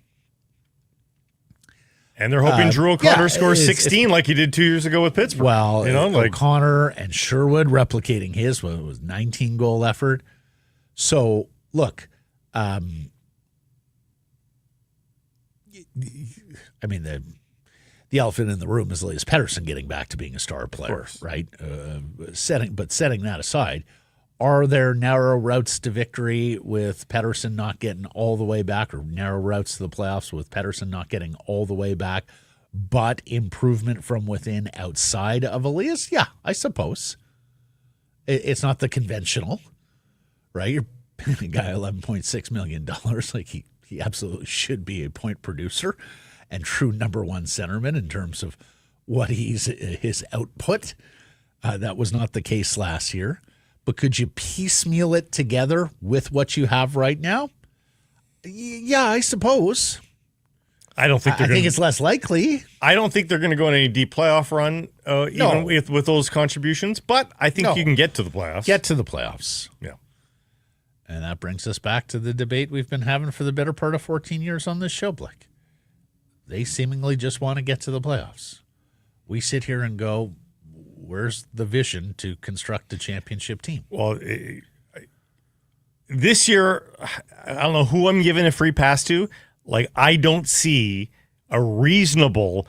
And they're hoping Drew O'Connor scores 16 like he did 2 years ago with Pittsburgh. Well, O'Connor and Sherwood replicating his was 19-goal effort. So look, I mean the elephant in the room is Elias Pettersson getting back to being a star player, right? Setting that aside, are there narrow routes to victory with Pettersson not getting all the way back, or narrow routes to the playoffs with Pettersson not getting all the way back, but improvement from within outside of Elias? Yeah, I suppose. It's not the conventional, right? You're paying a guy $11.6 million. Like he absolutely should be a point producer and true number one centerman in terms of what his output. That was not the case last year. But could you piecemeal it together with what you have right now? Yeah, I suppose. I don't think I think it's less likely. I don't think they're going to go on any deep playoff run, even with those contributions. But I think you can get to the playoffs. Get to the playoffs. Yeah. And that brings us back to the debate we've been having for the better part of 14 years on this show, Blake. They seemingly just want to get to the playoffs. We sit here and go, where's the vision to construct a championship team? Well, this year, I don't know who I'm giving a free pass to. Like, I don't see a reasonable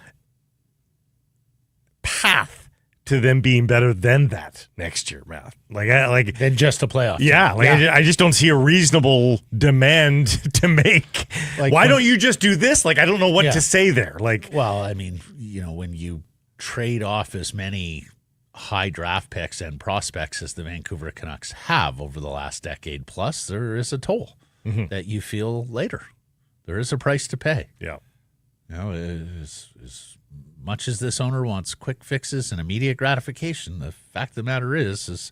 path to them being better than that next year, Matt. Than just a playoff. Yeah, I just don't see a reasonable demand to make. Why don't you just do this? I don't know what to say there. Well, I mean, when you trade off as many high draft picks and prospects as the Vancouver Canucks have over the last decade plus, there is a toll that you feel later. There is a price to pay. Yeah. As much as this owner wants quick fixes and immediate gratification, the fact of the matter is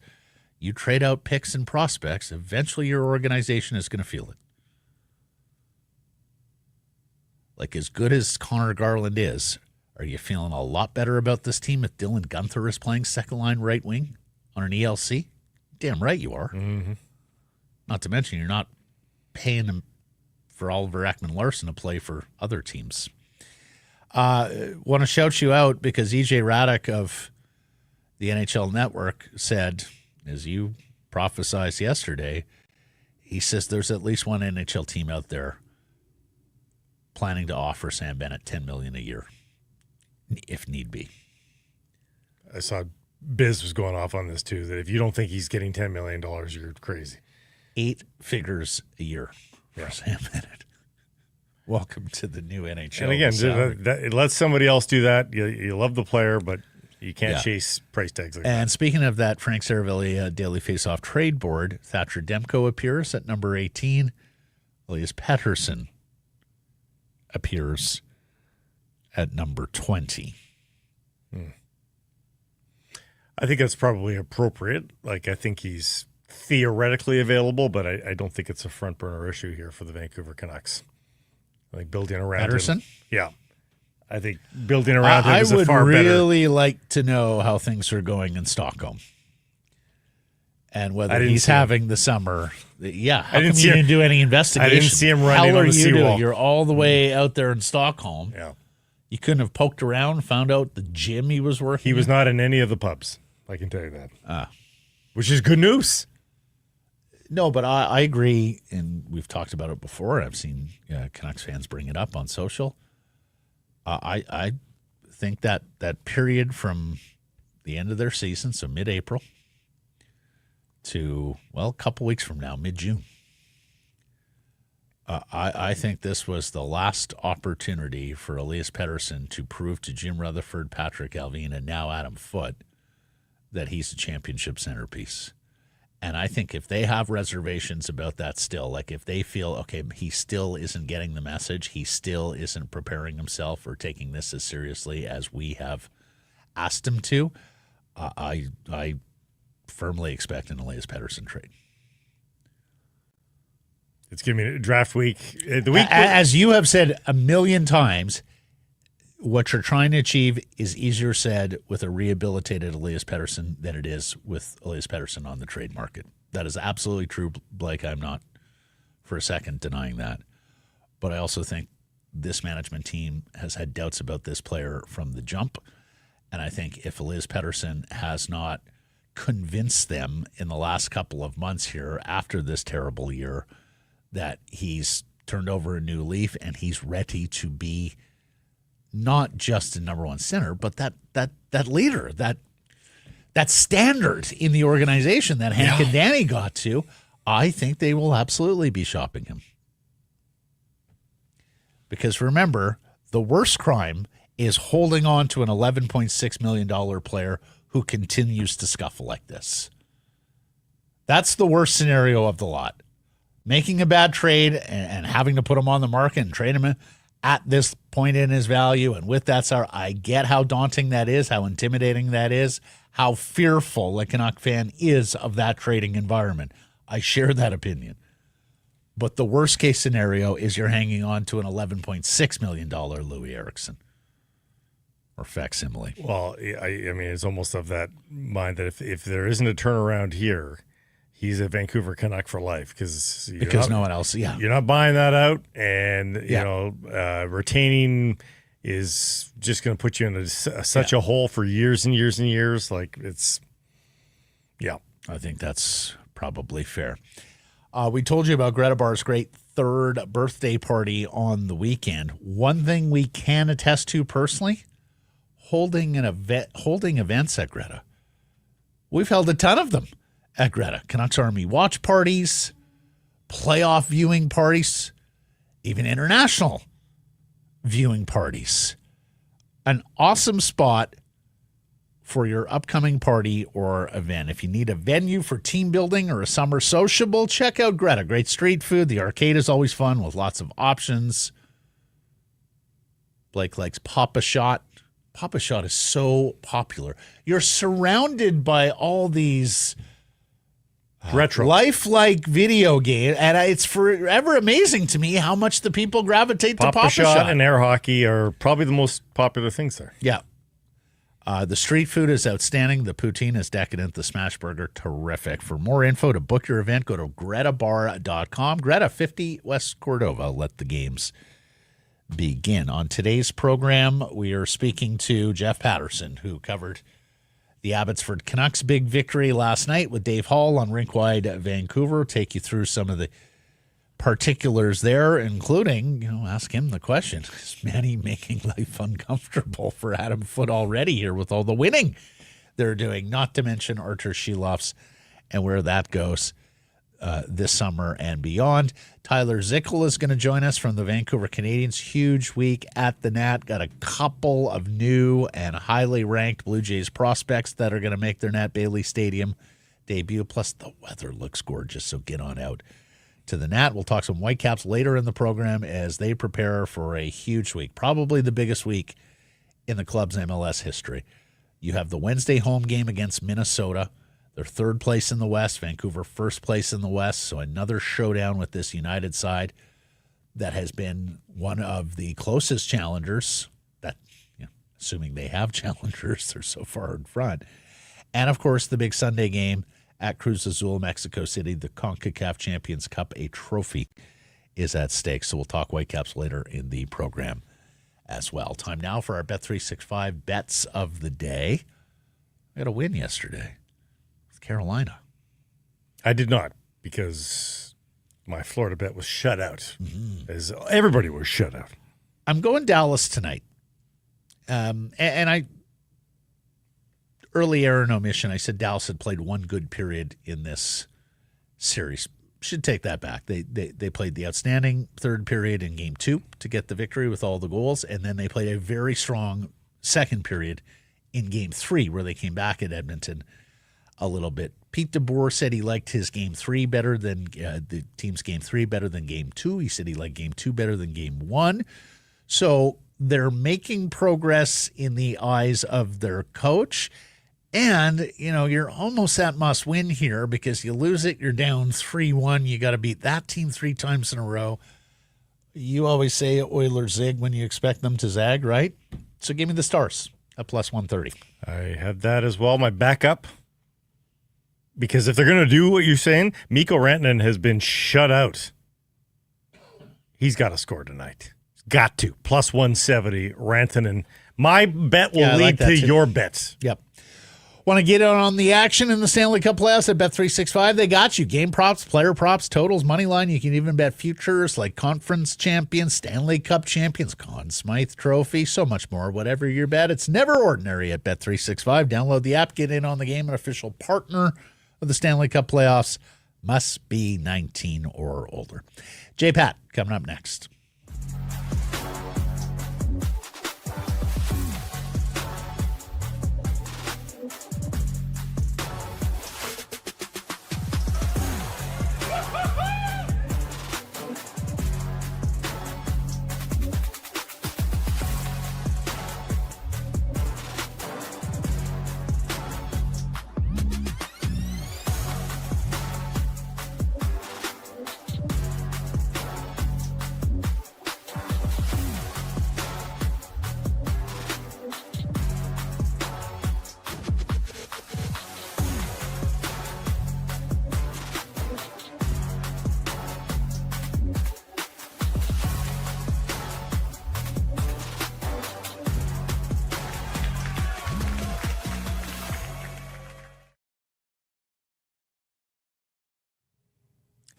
you trade out picks and prospects, eventually your organization is going to feel it. Like, as good as Connor Garland is, are you feeling a lot better about this team if Dylan Guenther is playing second-line right wing on an ELC? Damn right you are. Mm-hmm. Not to mention you're not paying him for Oliver Ekman-Larsson to play for other teams. Want to shout you out because EJ Raddick of the NHL Network said, as you prophesized yesterday, he says there's at least one NHL team out there planning to offer Sam Bennett $10 million a year, if need be. I saw Biz was going off on this too, that if you don't think he's getting $10 million, you're crazy. 8 figures a year for Sam Bennett. Welcome to the new NHL. And again, let somebody else do that. You love the player, but you can't chase price tags like that. And speaking of that, Frank Saravelli Daily Faceoff trade board, Thatcher Demko appears at number 18. Elias Pettersson appears at number 20. I think that's probably appropriate. Like, I think he's theoretically available, but I don't think it's a front burner issue here for the Vancouver Canucks. Like, building around Pettersson? him. Yeah. I think building around him is a far better. I would really like to know how things are going in Stockholm. And whether he's having the summer. Yeah. How come you didn't do any investigation? I didn't see him running on the seawall. You're all the way out there in Stockholm. Yeah. You couldn't have poked around, found out the gym he was working He was not in any of the pubs. I can tell you that. Which is good news. No, but I agree, and we've talked about it before. I've seen Canucks fans bring it up on social. I think that period from the end of their season, so mid-April, to, a couple weeks from now, mid-June, I think this was the last opportunity for Elias Pettersson to prove to Jim Rutherford, Patrick Allvin, and now Adam Foote that he's a championship centerpiece. And I think if they have reservations about that still, like if they feel, okay, he still isn't getting the message, he still isn't preparing himself or taking this as seriously as we have asked him to, I firmly expect an Elias Pettersson trade. It's going to be draft week. The week as you have said a million times, what you're trying to achieve is easier said with a rehabilitated Elias Pettersson than it is with Elias Pettersson on the trade market. That is absolutely true, Blake. I'm not for a second denying that. But I also think this management team has had doubts about this player from the jump. And I think if Elias Pettersson has not convinced them in the last couple of months here after this terrible year that he's turned over a new leaf and he's ready to be not just a number one center, but that leader, that standard in the organization that Hank and Danny got to, I think they will absolutely be shopping him. Because remember, the worst crime is holding on to an $11.6 million player who continues to scuffle like this. That's the worst scenario of the lot. Making a bad trade and having to put him on the market and trade him at this point in his value, and with that, I get how daunting that is, how intimidating that is, how fearful a Canuck fan is of that trading environment. I share that opinion. But the worst case scenario is you're hanging on to an $11.6 million Louis Eriksson or facsimile. Well, I mean, it's almost of that mind that if there isn't a turnaround here, he's a Vancouver Canuck for life because no one else. Yeah, you're not buying that out, and retaining is just going to put you in such a hole for years and years and years. Like I think that's probably fair. We told you about Greta Barr's great third birthday party on the weekend. One thing we can attest to personally: holding events at Greta. We've held a ton of them at Greta. Canucks Army watch parties, playoff viewing parties, even international viewing parties. An awesome spot for your upcoming party or event. If you need a venue for team building or a summer sociable, check out Greta. Great street food. The arcade is always fun with lots of options. Blake likes Papa Shot. Papa Shot is so popular. You're surrounded by all these retro, lifelike video game, and it's forever amazing to me how much the people gravitate to Papa Shot. And air hockey are probably the most popular things there. Yeah. The street food is outstanding. The poutine is decadent. The smash burger, terrific. For more info to book your event, go to gretabar.com. Greta, 50 West Cordova. Let the games begin. On today's program, we are speaking to Jeff Paterson, who covered the Abbotsford Canucks' big victory last night with Dave Hall on RinkWide Vancouver. Take you through some of the particulars there, including, ask him the question, is Manny making life uncomfortable for Adam Foote already here with all the winning they're doing? Not to mention Arturs Silovs and where that goes this summer and beyond. Tyler Zickel is going to join us from the Vancouver Canadians. Huge week at the Nat. Got a couple of new and highly ranked Blue Jays prospects that are going to make their Nat Bailey Stadium debut. Plus, the weather looks gorgeous, so get on out to the Nat. We'll talk some Whitecaps later in the program as they prepare for a huge week, probably the biggest week in the club's MLS history. You have the Wednesday home game against Minnesota. They're third place in the West, Vancouver first place in the West, so another showdown with this United side that has been one of the closest challengers, that, assuming they have challengers, they're so far in front. And, of course, the big Sunday game at Cruz Azul, Mexico City, the CONCACAF Champions Cup, a trophy is at stake. So we'll talk Whitecaps later in the program as well. Time now for our Bet365 bets of the day. I got a win yesterday. Carolina. I did not, because my Florida bet was shut out, as everybody was shut out. I'm going Dallas tonight. And I, early error and omission, I said Dallas had played one good period in this series. Should take that back. They played the outstanding third period in game 2 to get the victory with all the goals, and then they played a very strong second period in game 3 where they came back at Edmonton a little bit. Pete DeBoer said he liked his game 3 better than the team's game 3 better than game 2. He said he liked game 2 better than game 1. So they're making progress in the eyes of their coach. And, you're almost at must win here, because you lose it, you're down 3-1. You got to beat that team 3 times in a row. You always say Oilers zig when you expect them to zag, right? So give me the Stars at plus 130. I had that as well. My backup. Because if they're going to do what you're saying, Mikko Rantanen has been shut out. He's got to score tonight. He's got to. Plus 170, Rantanen. My bet will lead to your bets. Yep. Want to get on the action in the Stanley Cup playoffs at Bet365? They got you. Game props, player props, totals, money line. You can even bet futures like conference champions, Stanley Cup champions, Conn Smythe Trophy, so much more. Whatever your bet, it's never ordinary at Bet365. Download the app, get in on the game, an official partner of the Stanley Cup playoffs. Must be 19 or older. J-Pat coming up next.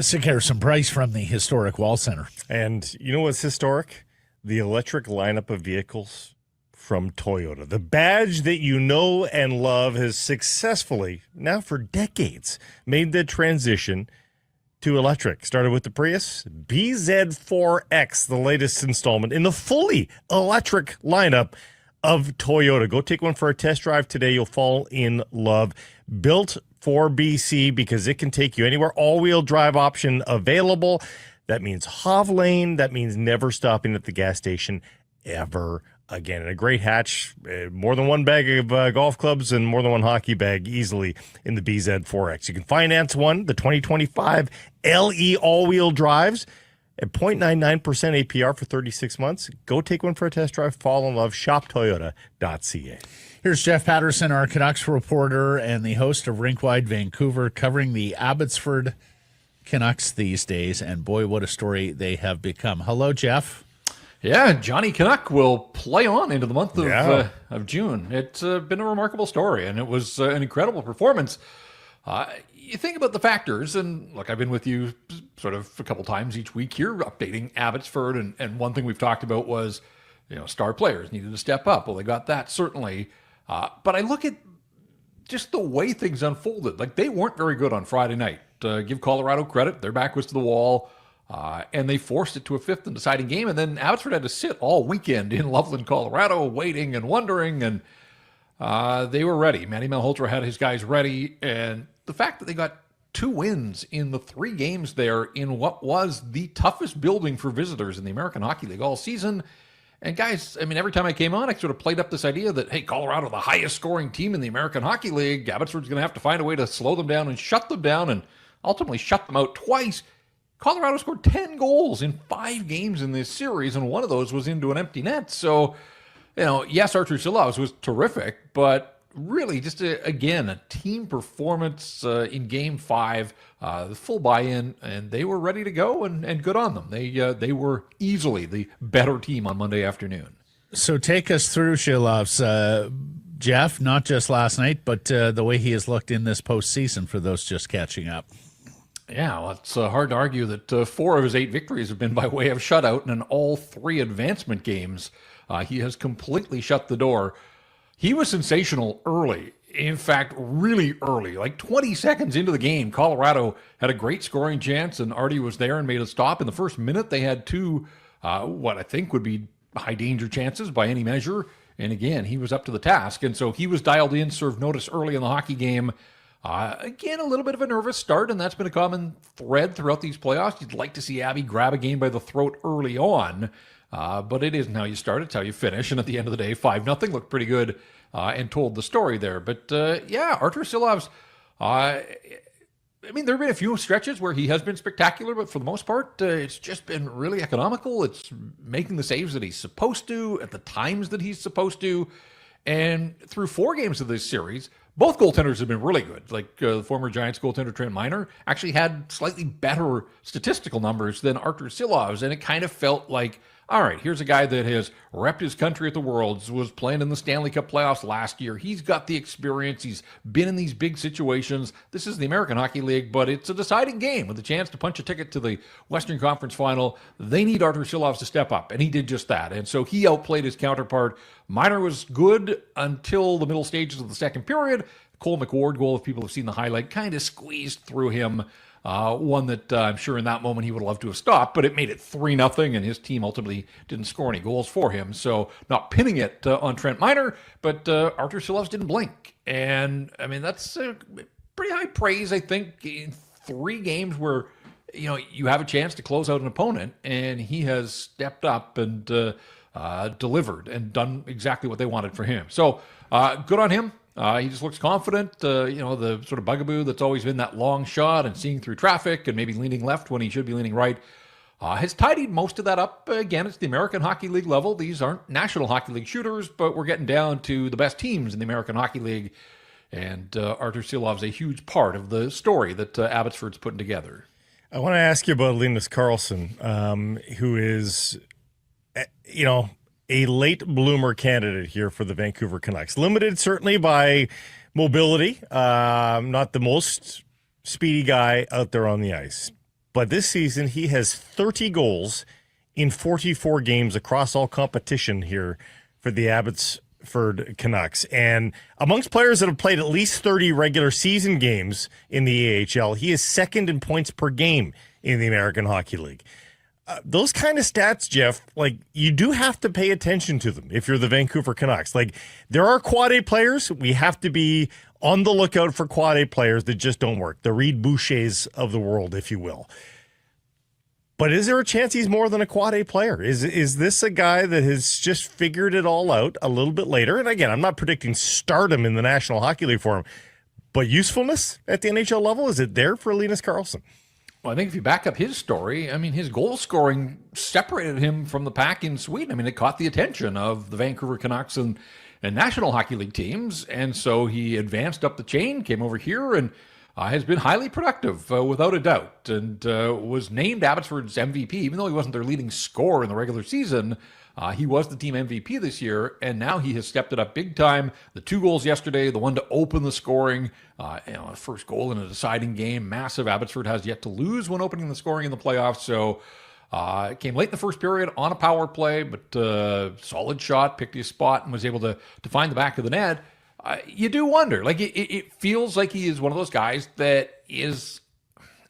Sick Harrison Price from the historic Wall Center. And you know what's historic? The electric lineup of vehicles from Toyota. The badge that you know and love has successfully, now for decades, made the transition to electric. Started with the Prius, BZ4X, the latest installment in the fully electric lineup of Toyota. Go take one for a test drive today. You'll fall in love. Built for BC, because it can take you anywhere. All-wheel drive option available. That means HOV lane. That means never stopping at the gas station ever again. And a great hatch, more than one bag of golf clubs and more than one hockey bag easily in the BZ4X. You can finance the 2025 LE all-wheel drives at 0.99% APR for 36 months. Go take one for a test drive, fall in love, shoptoyota.ca. Here's Jeff Paterson, our Canucks reporter and the host of RinkWide Vancouver, covering the Abbotsford Canucks these days. And boy, what a story they have become. Hello, Jeff. Yeah, Johnny Canuck will play on into the month of June. It's been a remarkable story, and it was an incredible performance. You think about the factors, and look, I've been with you sort of a couple times each week here, updating Abbotsford, and one thing we've talked about was, star players needed to step up. Well, they got that, certainly. But I look at just the way things unfolded. Like, they weren't very good on Friday night. Give Colorado credit. Their back was to the wall, and they forced it to a fifth and deciding game. And then Abbotsford had to sit all weekend in Loveland, Colorado, waiting and wondering, and they were ready. Manny Malhotra had his guys ready, and the fact that they got 2 wins in the 3 games there in what was the toughest building for visitors in the American Hockey League all season. And guys, I mean, every time I came on, I sort of played up this idea that, hey, Colorado, the highest scoring team in the American Hockey League, Abbotsford's going to have to find a way to slow them down and shut them down, and ultimately shut them out twice. Colorado scored 10 goals in 5 games in this series, and one of those was into an empty net. So, yes, Arturs Silovs was terrific, but really just, again, a team performance in Game 5, the full buy-in, and they were ready to go, and good on them. They were easily the better team on Monday afternoon. So take us through Silovs, Jeff, not just last night, but the way he has looked in this postseason for those just catching up. Yeah, well, it's hard to argue that 4 of his 8 victories have been by way of shutout, and in all 3 advancement games, he has completely shut the door. He was sensational early. In fact, really early, like 20 seconds into the game, Colorado had a great scoring chance, and Artie was there and made a stop. In the first minute, they had 2, what I think would be high-danger chances by any measure. And again, he was up to the task. And so he was dialed in, served notice early in the hockey game. Again, a little bit of a nervous start, and that's been a common thread throughout these playoffs. You'd like to see Abby grab a game by the throat early on, but it isn't how you start, it's how you finish. And at the end of the day, 5-0 looked pretty good and told the story there. But yeah, Arturs Silovs, I mean, there have been a few stretches where he has been spectacular, but for the most part, it's just been really economical. It's making the saves that he's supposed to at the times that he's supposed to. And through 4 games of this series, both goaltenders have been really good. Like the former Giants goaltender Trent Miner actually had slightly better statistical numbers than Arturs Silovs, and it kind of felt like, all right, here's a guy that has repped his country at the Worlds, was playing in the Stanley Cup playoffs last year. He's got the experience. He's been in these big situations. This is the American Hockey League, but it's a deciding game with a chance to punch a ticket to the Western Conference Final. They need Arturs Silovs to step up, and he did just that. And so he outplayed his counterpart. Miner was good until the middle stages of the second period. Cole McWard goal, if people have seen the highlight, kind of squeezed through him. One that I'm sure in that moment he would have loved to have stopped, but it made it 3-0, and his team ultimately didn't score any goals for him. So not pinning it on Trent Miner, but Arturs Silovs didn't blink. And, I mean, that's pretty high praise, I think, in 3 games where, you have a chance to close out an opponent, and he has stepped up and delivered and done exactly what they wanted for him. So good on him. He just looks confident. The sort of bugaboo that's always been that long shot and seeing through traffic and maybe leaning left when he should be leaning right has tidied most of that up. Again, it's the American Hockey League level. These aren't National Hockey League shooters, but we're getting down to the best teams in the American Hockey League. And Arturs Silovs a huge part of the story that Abbotsford's putting together. I want to ask you about Linus Karlsson, who is, a late bloomer candidate here for the Vancouver Canucks. Limited certainly by mobility, not the most speedy guy out there on the ice. But this season, he has 30 goals in 44 games across all competition here for the Abbotsford Canucks. And amongst players that have played at least 30 regular season games in the AHL, he is second in points per game in the American Hockey League. Those kind of stats, Jeff, like, you do have to pay attention to them if you're the Vancouver Canucks. Like, there are quad A players. We have to be on the lookout for quad A players that just don't work. The Reed Bouchers of the world, if you will. But is there a chance he's more than a quad A player? Is this a guy that has just figured it all out a little bit later? And again, I'm not predicting stardom in the National Hockey League for him, but usefulness at the NHL level, is it there for Linus Karlsson? Well, I think if you back up his story, I mean, his goal scoring separated him from the pack in Sweden. I mean, it caught the attention of the Vancouver Canucks and National Hockey League teams. And so he advanced up the chain, came over here, and has been highly productive, without a doubt, and was named Abbotsford's MVP, even though he wasn't their leading scorer in the regular season. He was the team MVP this year, and now he has stepped it up big time. The 2 goals yesterday, the one to open the scoring, a first goal in a deciding game, massive. Abbotsford has yet to lose when opening the scoring in the playoffs, so it came late in the first period on a power play, but solid shot, picked his spot, and was able to find the back of the net. You do wonder. Like, it feels like he is one of those guys that is,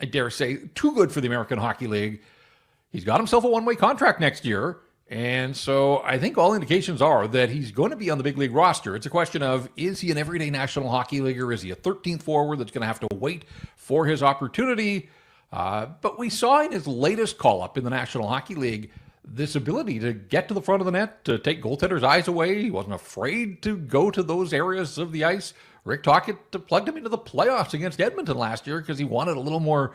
I dare say, too good for the American Hockey League. He's got himself a one-way contract next year, and so I think all indications are that he's going to be on the big league roster. It's a question of, is he an everyday National Hockey Leaguer? Is he a 13th forward that's going to have to wait for his opportunity? But we saw in his latest call-up in the National Hockey League this ability to get to the front of the net, to take goaltenders' eyes away. He wasn't afraid to go to those areas of the ice. Rick Tocchet plugged him into the playoffs against Edmonton last year because he wanted a little more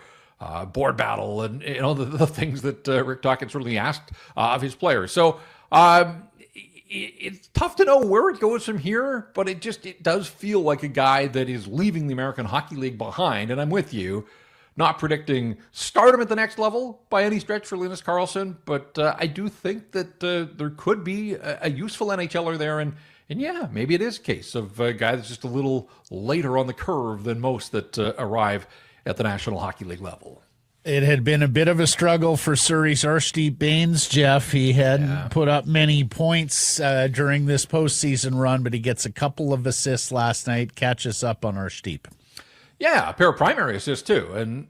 board battle and the things that Rick Tocchet certainly asked of his players. So it's tough to know where it goes from here, but it does feel like a guy that is leaving the American Hockey League behind. And I'm with you. Not predicting stardom at the next level by any stretch for Linus Karlsson, but I do think that there could be a useful NHLer there, and yeah, maybe it is a case of a guy that's just a little later on the curve than most that arrive at the National Hockey League level. It had been a bit of a struggle for Surrey's Arshdeep Baines, Jeff. He hadn't put up many points during this postseason run, but he gets a couple of assists last night, catches up on Arshdeep. Yeah, a pair of primary assists too, and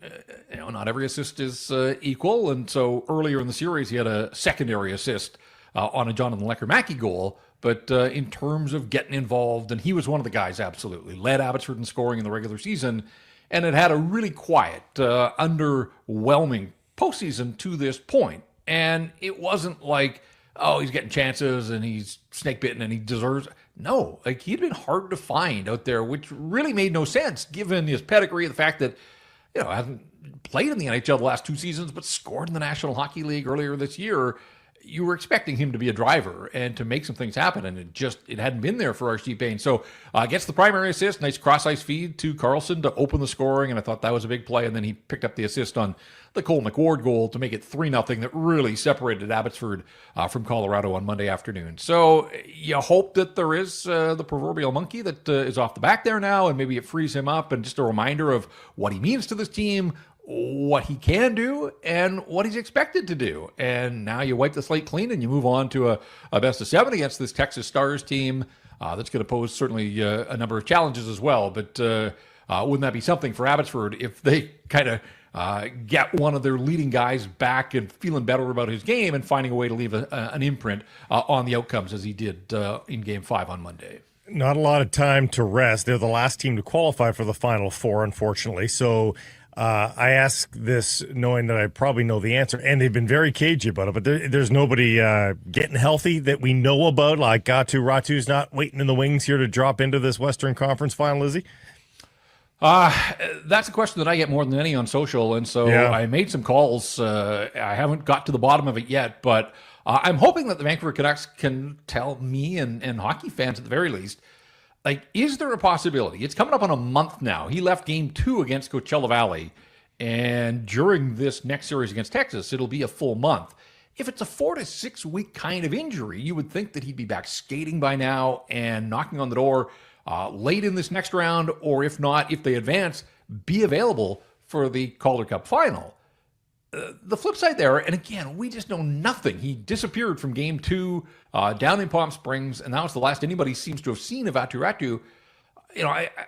not every assist is equal. And so earlier in the series, he had a secondary assist on a Jonathan Lecker-Mackey goal. But in terms of getting involved, and he was one of the guys absolutely led Abbotsford in scoring in the regular season, and it had a really quiet, underwhelming postseason to this point. And it wasn't like, oh, he's getting chances and he's snake bitten and he deserves. No, like, he'd been hard to find out there, which really made no sense given his pedigree, the fact that, hasn't played in the NHL the last 2 seasons, but scored in the National Hockey League earlier this year. You were expecting him to be a driver and to make some things happen, and it hadn't been there for Arshdeep Baines. So gets the primary assist, nice cross-ice feed to Karlsson to open the scoring, and I thought that was a big play, and then he picked up the assist on the Cole McWard goal to make it 3-0 that really separated Abbotsford from Colorado on Monday afternoon. So you hope that there is the proverbial monkey that is off the back there now, and maybe it frees him up, and just a reminder of what he means to this team, what he can do, and what he's expected to do. And now you wipe the slate clean and you move on to a best of 7 against this Texas Stars team that's going to pose certainly a number of challenges as well. But wouldn't that be something for Abbotsford if they kind of get one of their leading guys back and feeling better about his game and finding a way to leave an imprint on the outcomes as he did in Game 5 on Monday? Not a lot of time to rest. They're the last team to qualify for the Final Four, unfortunately. So I ask this knowing that I probably know the answer, and they've been very cagey about it, but there's nobody getting healthy that we know about, like Aatu Räty's not waiting in the wings here to drop into this Western Conference final, is he? That's a question that I get more than any on social, and so I made some calls. I haven't got to the bottom of it yet, but I'm hoping that the Vancouver Canucks can tell me and hockey fans at the very least, like, is there a possibility? It's coming up on a month now. He left Game 2 against Coachella Valley, and during this next series against Texas, it'll be a full month. If it's a 4 to 6 week kind of injury, you would think that he'd be back skating by now and knocking on the door late in this next round, or if not, if they advance, be available for the Calder Cup final. The flip side there, and again, we just know nothing. He disappeared from Game 2 down in Palm Springs, and that was the last anybody seems to have seen of Aatu Räty.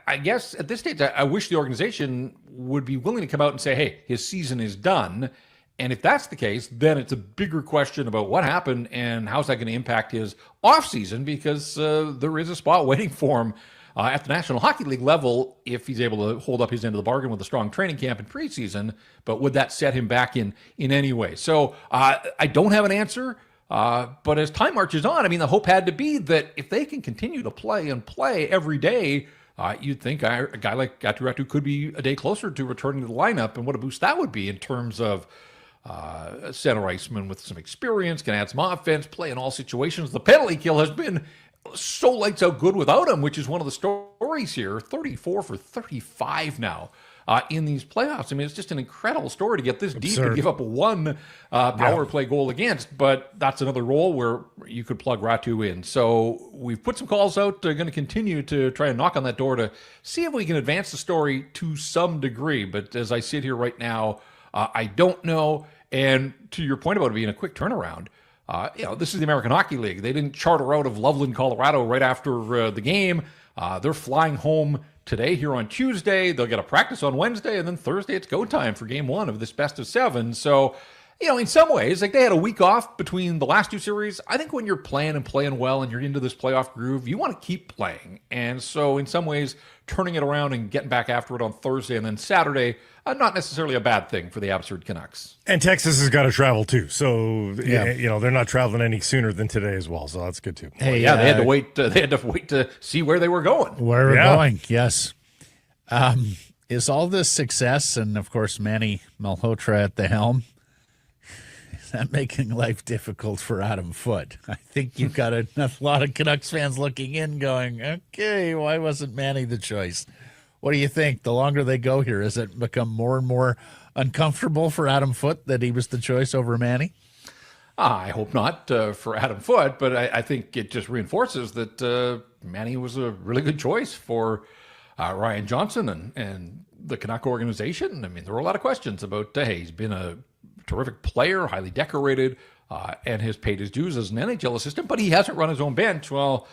I guess at this stage, I wish the organization would be willing to come out and say, hey, his season is done. And if that's the case, then it's a bigger question about what happened and how's that going to impact his offseason, because there is a spot waiting for him at the National Hockey League level if he's able to hold up his end of the bargain with a strong training camp in preseason. But would that set him back in any way? So I don't have an answer. But as time marches on, I mean, the hope had to be that if they can continue to play every day, you'd think a guy like Aatu Räty could be a day closer to returning to the lineup, and what a boost that would be in terms of a center iceman with some experience, can add some offense, play in all situations. The penalty kill has been so lights out good without him, which is one of the stories here. 34 for 35 now in these playoffs. I mean, it's just an incredible story to get this deep and give up one power play goal against, but that's another role where you could plug Räty in. So we've put some calls out. They're going to continue to try and knock on that door to see if we can advance the story to some degree. But as I sit here right now, I don't know. And to your point about it being a quick turnaround, this is the American Hockey League. They didn't charter out of Loveland, Colorado right after the game. They're flying home today here on Tuesday. They'll get a practice on Wednesday, and then Thursday it's go time for game one of this best of seven. So, in some ways, like they had a week off between the last two series. I think when you're playing and playing well and you're into this playoff groove, you want to keep playing. And so in some ways, turning it around and getting back after it on Thursday and then Saturday, not necessarily a bad thing for the Absurd Canucks. And Texas has got to travel too. So, they're not traveling any sooner than today as well. So that's good too. Hey, they had to wait. They had to wait to see where they were going. Where we're going, yes. Is all this success, and of course Manny Malhotra at the helm, is that making life difficult for Adam Foote? I think you've got a lot of Canucks fans looking in going, okay, why wasn't Manny the choice? What do you think? The longer they go here, has it become more and more uncomfortable for Adam Foote that he was the choice over Manny? I hope not for Adam Foote, but I think it just reinforces that Manny was a really good choice for Ryan Johnson and the Canuck organization. I mean, there were a lot of questions about, hey, he's been a terrific player, highly decorated, and has paid his dues as an NHL assistant, but he hasn't run his own bench. Well,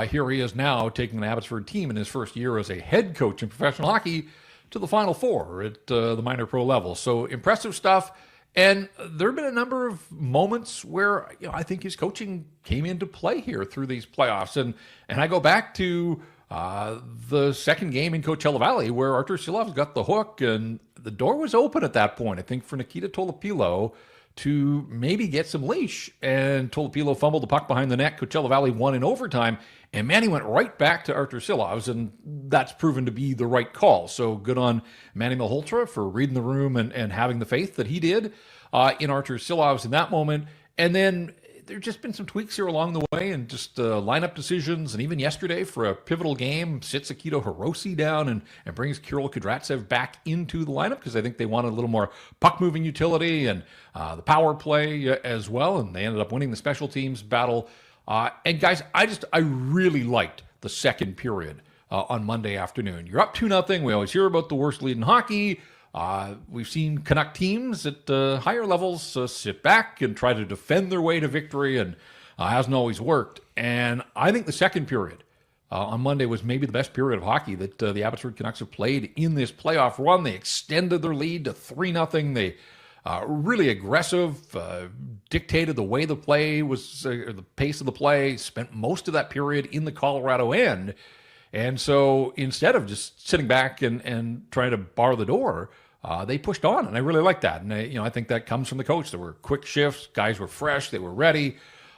here he is now taking an Abbotsford team in his first year as a head coach in professional hockey to the Final Four at the minor pro level. So impressive stuff. And there have been a number of moments where I think his coaching came into play here through these playoffs. And I go back to the second game in Coachella Valley where Arturs Silovs got the hook, and the door was open at that point, I think, for Nikita Tolopilo to maybe get some leash. And Tolopilo fumbled the puck behind the net. Coachella Valley won in overtime, and Manny went right back to Arturs Silovs, and that's proven to be the right call. So good on Manny Malhotra for reading the room and having the faith that he did in Arturs Silovs in that moment. And then there's just been some tweaks here along the way, and just lineup decisions. And even yesterday for a pivotal game, sits Akito Hirose down and brings Kirill Kudratsev back into the lineup because I think they wanted a little more puck-moving utility and the power play as well. And they ended up winning the special teams battle. And guys, I really liked the second period on Monday afternoon. You're up 2-0. We always hear about the worst lead in hockey. We've seen Canuck teams at higher levels sit back and try to defend their way to victory, and hasn't always worked. And I think the second period on Monday was maybe the best period of hockey that the Abbotsford Canucks have played in this playoff run. They extended their lead to 3-0. They really aggressive, dictated the way the play was, the pace of the play, spent most of that period in the Colorado end. And so instead of just sitting back and trying to bar the door, they pushed on, and I really like that. And I think that comes from the coach. There were quick shifts, guys were fresh, they were ready,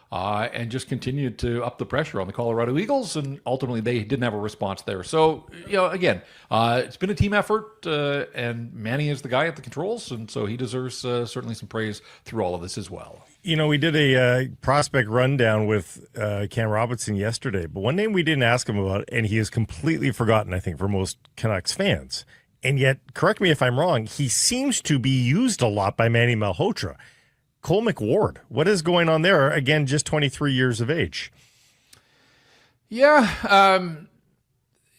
and just continued to up the pressure on the Colorado Eagles. And ultimately, they didn't have a response there. So again, it's been a team effort, and Manny is the guy at the controls, and so he deserves certainly some praise through all of this as well. We did a prospect rundown with Cam Robinson yesterday, but one name we didn't ask him about, and he is completely forgotten, I think, for most Canucks fans. And yet, correct me if I'm wrong, he seems to be used a lot by Manny Malhotra. Cole McWard, what is going on there? Again, just 23 years of age. Yeah,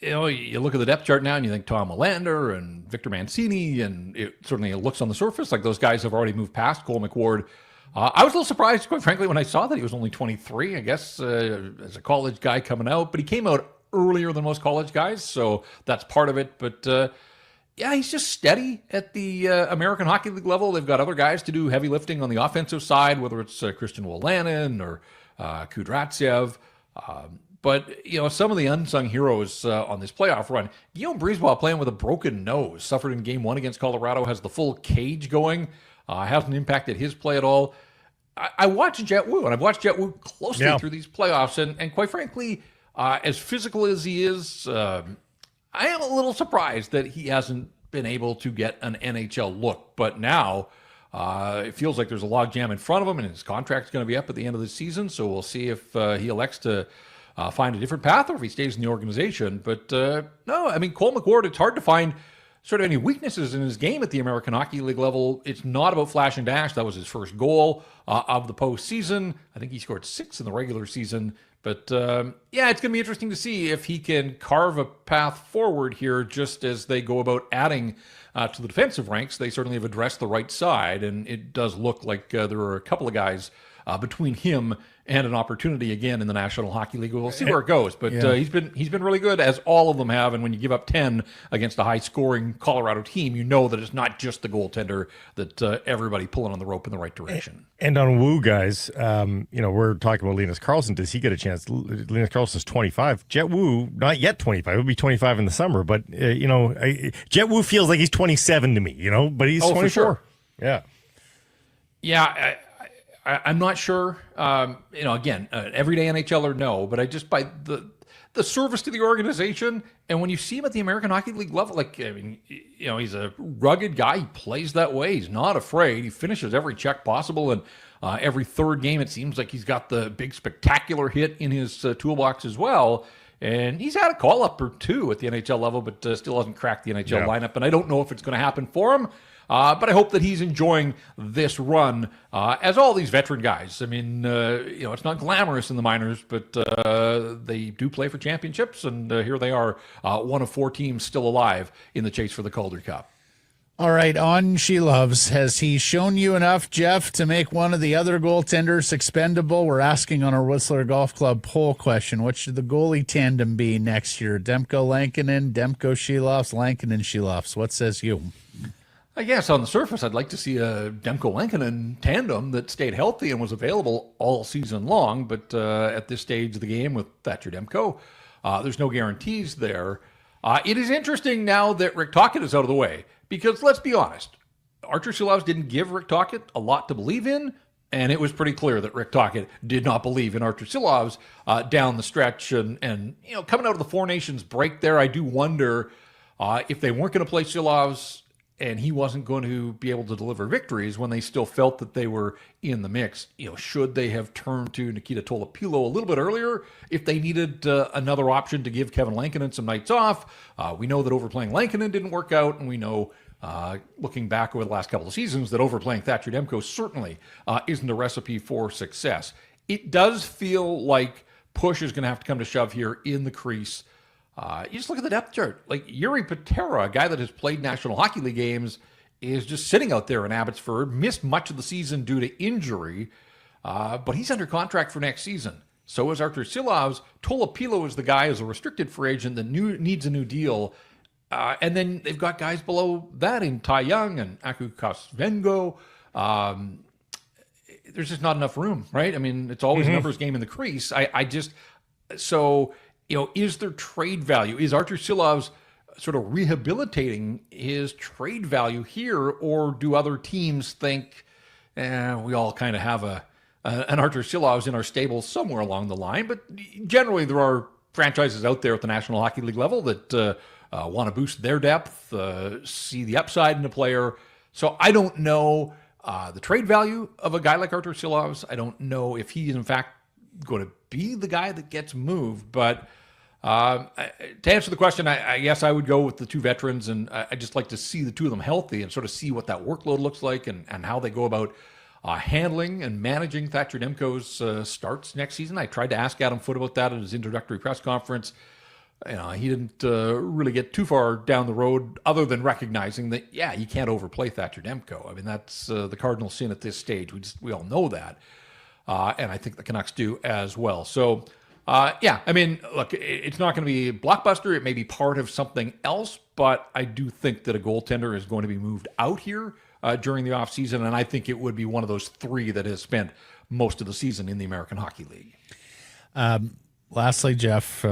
you look at the depth chart now and you think Tom Melander and Victor Mancini, and it certainly looks on the surface like those guys have already moved past Cole McWard. I was a little surprised, quite frankly, when I saw that he was only 23, I guess, as a college guy coming out. But he came out earlier than most college guys, so that's part of it. But yeah, he's just steady at the American Hockey League level. They've got other guys to do heavy lifting on the offensive side, whether it's Christian Wolanin or Kudratsev. But, some of the unsung heroes on this playoff run, Guillaume Brisebois playing with a broken nose, suffered in game 1 against Colorado, has the full cage going, hasn't impacted his play at all. I watched Jet Wu, and I've watched Jet Wu closely through these playoffs, and quite frankly, as physical as he is, I am a little surprised that he hasn't been able to get an NHL look. But now it feels like there's a logjam in front of him, and his contract's going to be up at the end of the season, so we'll see if he elects to find a different path or if he stays in the organization. But no, I mean, Cole McWard, it's hard to find sort of any weaknesses in his game at the American Hockey League level. It's not about flash and dash. That was his first goal of the postseason. I think he scored 6 in the regular season. But yeah, it's going to be interesting to see if he can carve a path forward here just as they go about adding to the defensive ranks. They certainly have addressed the right side, and it does look like there are a couple of guys between him and an opportunity again in the National Hockey League. We'll see where it goes, but he's been really good, as all of them have. And when you give up 10 against a high-scoring Colorado team, you know that it's not just the goaltender, that everybody pulling on the rope in the right direction. And on Wu, guys, we're talking about Linus Karlsson. Does he get a chance? Linus Karlsson's 25. Jet Wu, not yet 25. He'll be 25 in the summer, but Jet Wu feels like he's 27 to me. But he's 24. For sure. Yeah. Yeah. I'm not sure. Again, everyday NHLer, no, but I just by the service to the organization, and when you see him at the American Hockey League level, he's a rugged guy. He plays that way. He's not afraid. He finishes every check possible, and every third game it seems like he's got the big spectacular hit in his toolbox as well. And he's had a call-up or two at the NHL level, but still hasn't cracked the NHL lineup, and I don't know if it's going to happen for him. But I hope that he's enjoying this run, as all these veteran guys. I mean, it's not glamorous in the minors, but they do play for championships, and here they are, one of 4 teams still alive in the chase for the Calder Cup. All right, on Silovs, has he shown you enough, Jeff, to make one of the other goaltenders expendable? We're asking on our Whistler Golf Club poll question, what should the goalie tandem be next year? Demko Lankinen, Demko Silovs, Lankinen Silovs. What says you? I guess on the surface, I'd like to see a Demko Lankinen tandem that stayed healthy and was available all season long. But at this stage of the game with Thatcher Demko, there's no guarantees there. It is interesting now that Rick Tocchet is out of the way, because let's be honest, Arturs Silovs didn't give Rick Tocchet a lot to believe in, and it was pretty clear that Rick Tocchet did not believe in Arturs Silovs down the stretch. And coming out of the Four Nations break there, I do wonder if they weren't going to play Silovs and he wasn't going to be able to deliver victories when they still felt that they were in the mix. Should they have turned to Nikita Tolopilo a little bit earlier if they needed another option to give Kevin Lankinen some nights off? We know that overplaying Lankinen didn't work out, and we know, looking back over the last couple of seasons, that overplaying Thatcher Demko certainly isn't a recipe for success. It does feel like push is going to have to come to shove here in the crease. You just look at the depth chart. Like Yuri Patera, a guy that has played National Hockey League games, is just sitting out there in Abbotsford, missed much of the season due to injury, but he's under contract for next season. So is Arturs Silovs. Tolopilo is the guy as a restricted free agent that needs a new deal. And then they've got guys below that in Ty Young and Aku Kosvengo. There's just not enough room, right? I mean, it's always a numbers game in the crease. Is there trade value? Is Arturs Silovs sort of rehabilitating his trade value here, or do other teams think we all kind of have an Arturs Silovs in our stable somewhere along the line? But generally, there are franchises out there at the National Hockey League level that want to boost their depth, see the upside in a player. So I don't know the trade value of a guy like Arturs Silovs. I don't know if he is in fact going to be the guy that gets moved, but to answer the question, I guess I would go with the two veterans, and I just like to see the two of them healthy and sort of see what that workload looks like and how they go about handling and managing Thatcher Demko's starts next season. I tried to ask Adam Foote about that at his introductory press conference. He didn't really get too far down the road, other than recognizing that, you can't overplay Thatcher Demko. I mean, that's the cardinal sin at this stage. We all know that. And I think the Canucks do as well. So, I mean, look, it's not going to be a blockbuster. It may be part of something else, but I do think that a goaltender is going to be moved out here during the offseason, and I think it would be one of those 3 that has spent most of the season in the American Hockey League. Lastly, Jeff,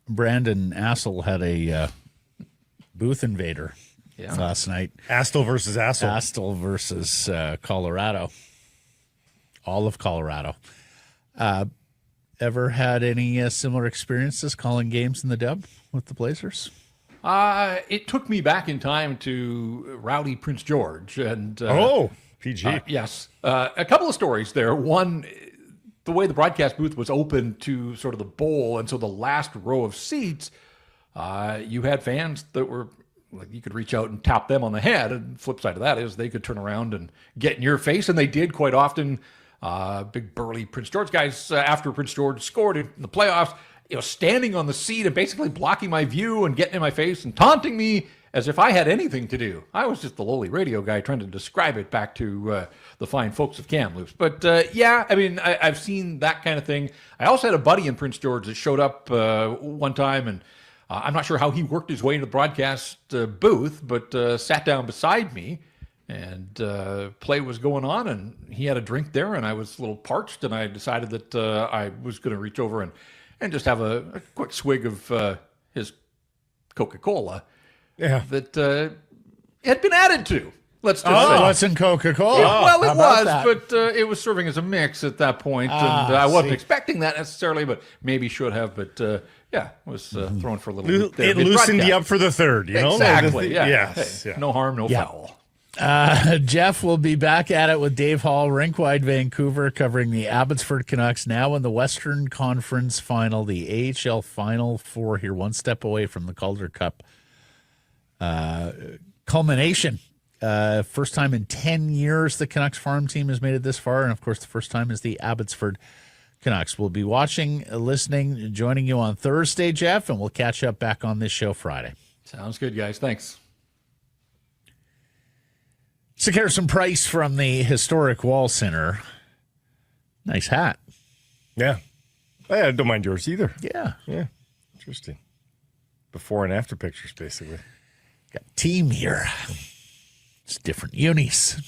Brandon Assel had a booth invader last night. Astle versus Assel. Astle versus Colorado. All of Colorado. Ever had any similar experiences calling games in the Dub with the Blazers? It took me back in time to Rowdy Prince George. And PG. Yes. A couple of stories there. One, the way the broadcast booth was open to sort of the bowl, and so the last row of seats, you had fans that were like, you could reach out and tap them on the head. And the flip side of that is they could turn around and get in your face, and they did quite often. Big burly Prince George guys, after Prince George scored in the playoffs, standing on the seat and basically blocking my view and getting in my face and taunting me as if I had anything to do. I was just the lowly radio guy trying to describe it back to the fine folks of Kamloops. But yeah, I mean, I've seen that kind of thing. I also had a buddy in Prince George that showed up one time, and I'm not sure how he worked his way into the broadcast booth, but sat down beside me, and play was going on, and he had a drink there, and I was a little parched, and I decided that I was going to reach over and just have a quick swig of his Coca-Cola that had been added to. Let's just say. It wasn't Coca-Cola. Well, it was, but it was serving as a mix at that point, and I wasn't expecting that necessarily, but maybe should have. But yeah, was thrown for a little bit there. It loosened you up for the third, you know? Exactly, yeah. Yes. Hey, no harm, no foul. Jeff will be back at it with Dave Hall, RinkWide Vancouver, covering the Abbotsford Canucks now in the Western Conference Final, the AHL Final Four here, one step away from the Calder Cup culmination. First time in 10 years the Canucks farm team has made it this far, and of course the first time is the Abbotsford Canucks. We'll be watching, listening, joining you on Thursday, Jeff, and we'll catch up back on this show Friday. Sounds good, guys. Thanks. So Harrison Price from the historic Wall Center. Nice hat. Yeah. I don't mind yours either. Yeah. Yeah. Interesting. Before and after pictures, basically. Got a team here. It's different unis.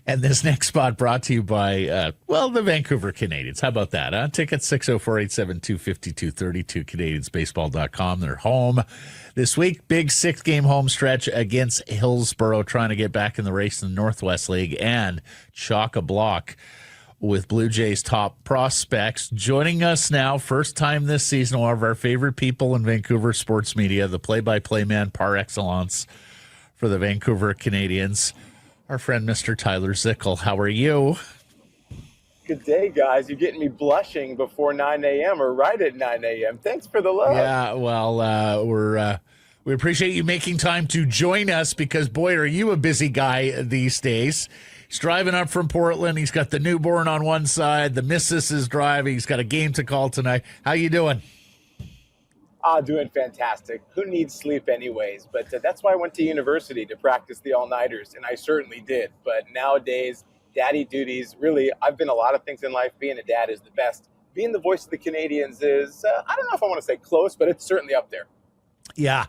And this next spot brought to you by, the Vancouver Canadians. How about that, huh? Tickets 604-872-5232, CanadiansBaseball.com. They're home this week. Big 6-game home stretch against Hillsborough, trying to get back in the race in the Northwest League, and chock-a-block with Blue Jays top prospects. Joining us now, first time this season, one of our favorite people in Vancouver sports media, the play-by-play man par excellence for the Vancouver Canadians, our friend Mr. Tyler Zickel. How are you? Good day, guys. You're getting me blushing before 9 a.m. or right at 9 a.m. Thanks for the love. Yeah, well, we appreciate you making time to join us because, boy, are you a busy guy these days. He's driving up from Portland. He's got the newborn on one side. The missus is driving. He's got a game to call tonight. How you doing? Doing fantastic. Who needs sleep anyways? But that's why I went to university to practice the all-nighters, and I certainly did. But nowadays, daddy duties, really, I've been a lot of things in life. Being a dad is the best. Being the voice of the Canadians is, I don't know if I want to say close, but it's certainly up there. Yeah.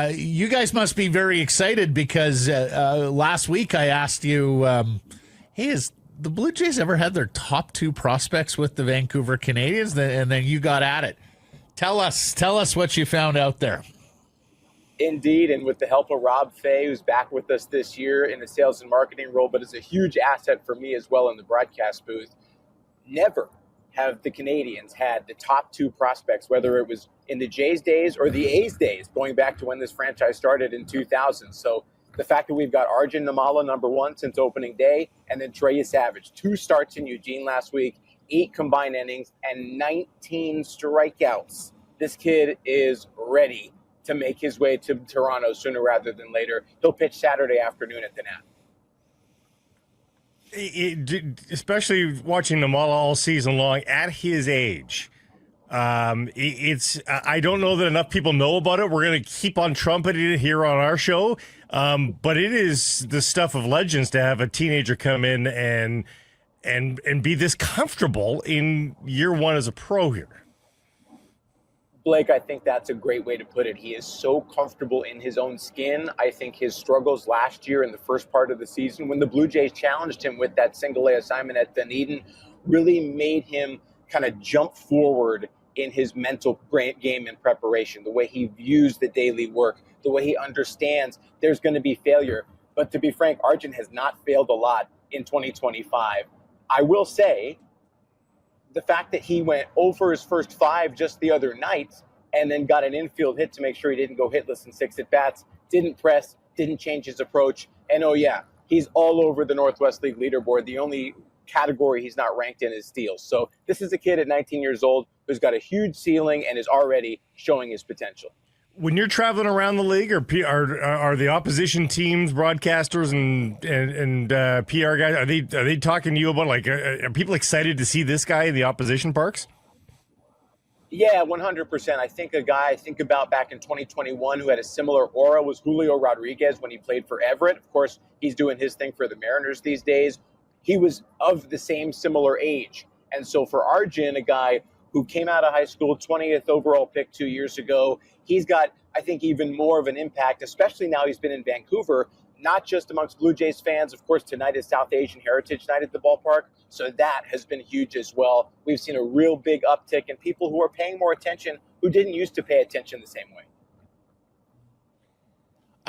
You guys must be very excited because last week I asked you, hey, has the Blue Jays ever had their top 2 prospects with the Vancouver Canadians? And then you got at it. Tell us what you found out there. Indeed, and with the help of Rob Fay, who's back with us this year in the sales and marketing role, but is a huge asset for me as well in the broadcast booth. Never have the Canadians had the top 2 prospects, whether it was in the Jays days or the A's days, going back to when this franchise started in 2000. So the fact that we've got Arjun Namala, number 1 since opening day, and then Treya Savage, 2 starts in Eugene last week, 8 combined innings, and 19 strikeouts. This kid is ready to make his way to Toronto sooner rather than later. He'll pitch Saturday afternoon at the Nat. Especially watching Namala all season long at his age. I don't know that enough people know about it. We're going to keep on trumpeting it here on our show. But it is the stuff of legends to have a teenager come in and be this comfortable in year 1 as a pro here. Blake, I think that's a great way to put it. He is so comfortable in his own skin. I think his struggles last year in the first part of the season, when the Blue Jays challenged him with that single-A assignment at Dunedin, really made him kind of jump forward in his mental game and preparation, the way he views the daily work, the way he understands there's going to be failure. But to be frank, Arjun has not failed a lot in 2025. I will say the fact that he went over his first 5 just the other night and then got an infield hit to make sure he didn't go hitless in 6 at-bats, didn't press, didn't change his approach. And oh yeah, he's all over the Northwest League leaderboard. The only category he's not ranked in is steals. So this is a kid at 19 years old who's got a huge ceiling and is already showing his potential. When you're traveling around the league, are the opposition teams, broadcasters and PR guys, are they talking to you about, like, are people excited to see this guy in the opposition parks? Yeah, 100%. I think a guy I think about back in 2021 who had a similar aura was Julio Rodriguez when he played for Everett. Of course, he's doing his thing for the Mariners these days. He was of the same similar age. And so for Arjun, a guy who came out of high school, 20th overall pick 2 years ago, he's got, I think, even more of an impact, especially now he's been in Vancouver, not just amongst Blue Jays fans. Of course, tonight is South Asian Heritage Night at the ballpark, so that has been huge as well. We've seen a real big uptick in people who are paying more attention who didn't used to pay attention the same way.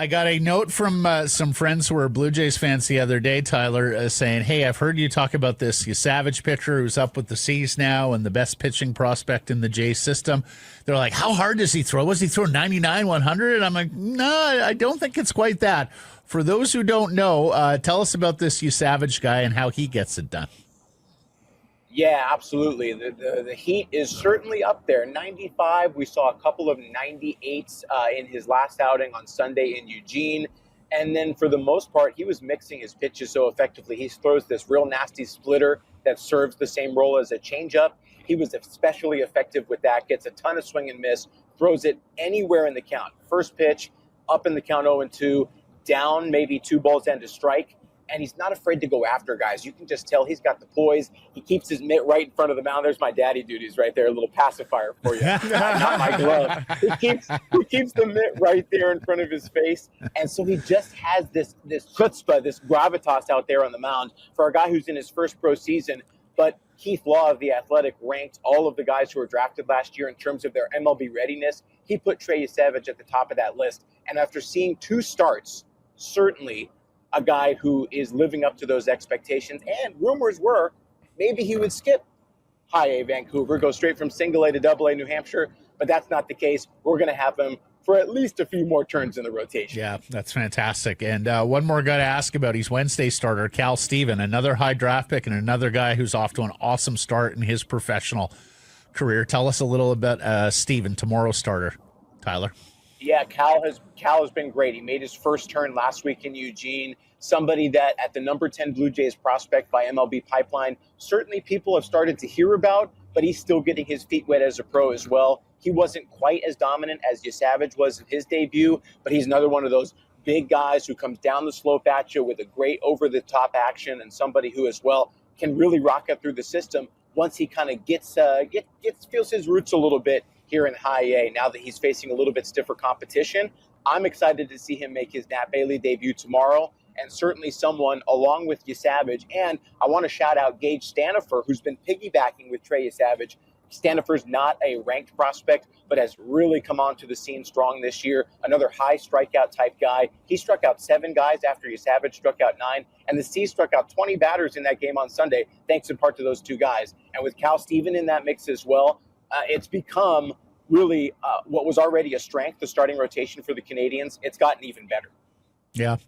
I got a note from some friends who were Blue Jays fans the other day, Tyler, saying, hey, I've heard you talk about this Savage pitcher who's up with the C's now and the best pitching prospect in the Jays system. They're like, how hard does he throw? Was he throwing 99, 100? And I'm like, no, I don't think it's quite that. For those who don't know, tell us about this Savage guy and how he gets it done. Yeah, absolutely. The heat is certainly up there. 95, we saw a couple of 98s in his last outing on Sunday in Eugene. And then for the most part, he was mixing his pitches so effectively. He throws this real nasty splitter that serves the same role as a changeup. He was especially effective with that, gets a ton of swing and miss, throws it anywhere in the count. First pitch, up in the count 0-2, down maybe 2 balls and a strike. And he's not afraid to go after guys. You can just tell he's got the poise. He keeps his mitt right in front of the mound. There's my daddy duties right there, a little pacifier for you. Not my glove. He keeps the mitt right there in front of his face. And so he just has this chutzpah, this gravitas out there on the mound for a guy who's in his first pro season. But Keith Law of The Athletic ranked all of the guys who were drafted last year in terms of their MLB readiness. He put Trey Savage at the top of that list. And after seeing 2 starts, certainly a guy who is living up to those expectations. And rumors were maybe he would skip high A Vancouver, go straight from single A to double A New Hampshire, but that's not the case. We're going to have him for at least a few more turns in the rotation. Yeah, that's fantastic. And one more guy to ask about, he's Wednesday starter, Cal Steven, another high draft pick and another guy who's off to an awesome start in his professional career. Tell us a little about Steven, tomorrow's starter, Tyler. Yeah, Cal has been great. He made his first turn last week in Eugene. Somebody that at the number 10 Blue Jays prospect by MLB Pipeline, certainly people have started to hear about, but he's still getting his feet wet as a pro as well. He wasn't quite as dominant as Savage was in his debut, but he's another one of those big guys who comes down the slope at you with a great over-the-top action and somebody who as well can really rocket through the system once he kind of feels his roots a little bit here in high A, now that he's facing a little bit stiffer competition. I'm excited to see him make his Nat Bailey debut tomorrow, and certainly someone along with Savage. And I want to shout out Gage Stanifer, who's been piggybacking with Trey Savage. Stanifer's not a ranked prospect, but has really come onto the scene strong this year. Another high strikeout type guy. He struck out 7 guys after Savage struck out 9, and the C's struck out 20 batters in that game on Sunday, thanks in part to those 2 guys. And with Cal Steven in that mix as well, it's become really what was already a strength, the starting rotation for the Canadians. It's gotten even better. Yeah.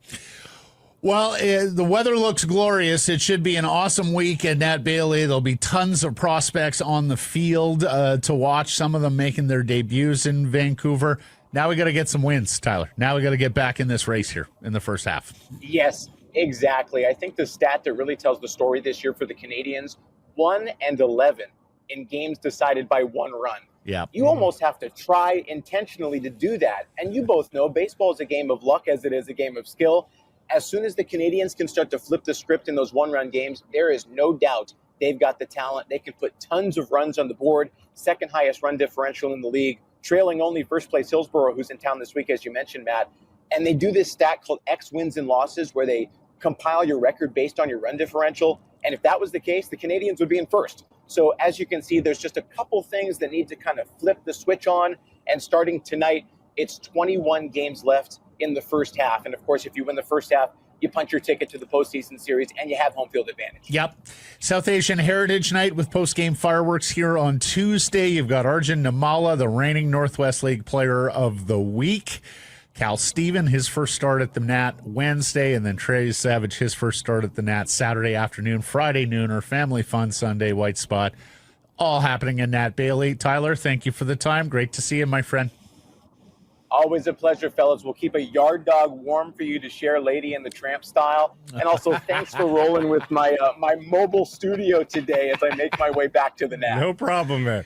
Well, the weather looks glorious. It should be an awesome week at Nat Bailey. There'll be tons of prospects on the field to watch, some of them making their debuts in Vancouver. Now we got to get some wins, Tyler. Now we got to get back in this race here in the first half. Yes, exactly. I think the stat that really tells the story this year for the Canadians, 1-11 in games decided by 1 run. Yeah. You almost have to try intentionally to do that. And you both know baseball is a game of luck as it is a game of skill. As soon as the Canadians can start to flip the script in those 1-run games, there is no doubt they've got the talent. They can put tons of runs on the board, second highest run differential in the league, trailing only first place Hillsborough, who's in town this week, as you mentioned, Matt. And they do this stat called X wins and losses, where they compile your record based on your run differential. And if that was the case, the Canadians would be in first. So as you can see, there's just a couple things that need to kind of flip the switch on. And starting tonight, it's 21 games left in the first half. And of course, if you win the first half, you punch your ticket to the postseason series and you have home field advantage. Yep. South Asian Heritage Night with post-game fireworks here on Tuesday. You've got Arjun Namala, the reigning Northwest League Player of the Week. Cal Steven, his first start at the Nat Wednesday, and then Trey Savage, his first start at the Nat Saturday afternoon, Friday nooner, family fun Sunday, white spot, all happening in Nat Bailey. Tyler, thank you for the time. Great to see you, my friend. Always a pleasure, fellas. We'll keep a yard dog warm for you to share Lady and the Tramp style. And also, thanks for rolling with my my mobile studio today as I make my way back to the Nat. No problem, man.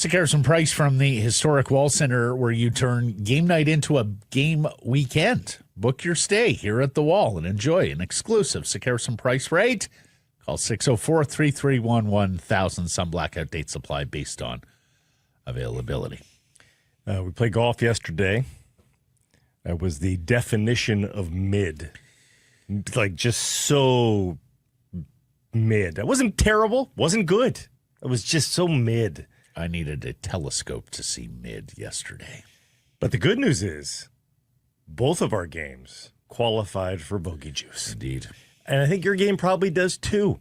Harrison Price from the historic Wall Center, where you turn game night into a game weekend. Book your stay here at the Wall and enjoy an exclusive Harrison Price rate. Call 604-331-1000. Some blackout dates apply based on availability. We played golf yesterday. That was the definition of mid. Like, just so mid. That wasn't terrible. Wasn't good. It was just so mid. I needed a telescope to see mid yesterday. But the good news is both of our games qualified for Bogey Juice. Indeed. And I think your game probably does too.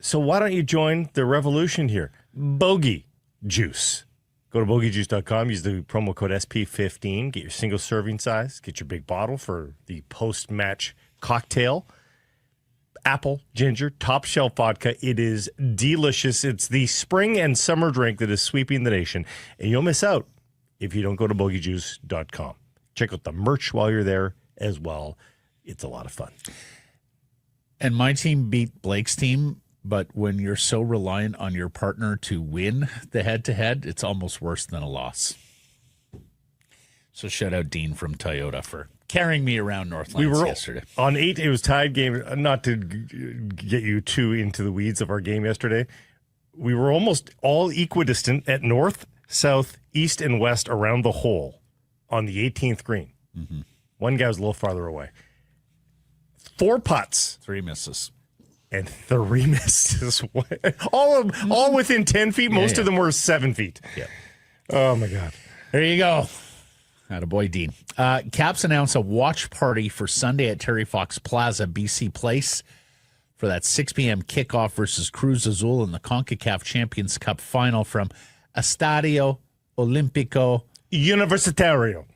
So why don't you join the revolution here? Bogey Juice. Go to bogeyjuice.com, use the promo code SP15, get your single serving size, get your big bottle for the post-match cocktail. Apple, ginger, top shelf vodka. It is delicious. It's the spring and summer drink that is sweeping the nation. And you'll miss out if you don't go to bogeyjuice.com. Check out the merch while you're there as well. It's a lot of fun. And my team beat Blake's team, but when you're so reliant on your partner to win the head-to-head, it's almost worse than a loss. So shout out Dean from Toyota for carrying me around Northlands yesterday. On 8, it was tied game. Not to get you too into the weeds of our game yesterday. We were almost all equidistant at north, south, east, and west around the hole on the 18th green. Mm-hmm. One guy was a little farther away. 4 putts. 3 misses. And 3 misses. all within 10 feet. Most of them were 7 feet. Yeah. Oh, my God. There you go. Attaboy, Dean. Caps announced a watch party for Sunday at Terry Fox Plaza, BC Place, for that 6 p.m. kickoff versus Cruz Azul in the CONCACAF Champions Cup final from Estadio Olímpico Universitario.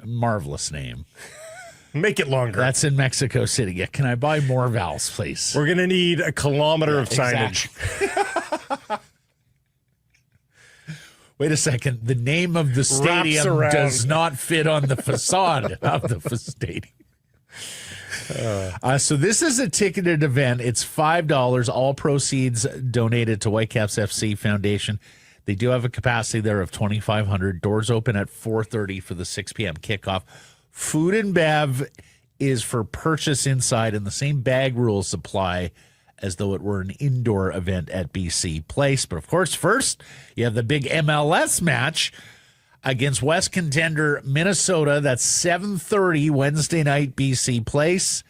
Marvelous name. Make it longer. That's in Mexico City. Yeah, can I buy more vowels, please? We're going to need a kilometer of signage. Exactly. Wait a second. The name of the stadium does not fit on the facade of the stadium. So this is a ticketed event. It's $5. All proceeds donated to Whitecaps FC Foundation. They do have a capacity there of 2,500. Doors open at 4:30 for the 6 p.m. kickoff. Food and bev is for purchase inside, and the same bag rules apply as though it were an indoor event at BC Place. But, of course, first, you have the big MLS match against West contender Minnesota. That's 7:30 Wednesday night, BC Place.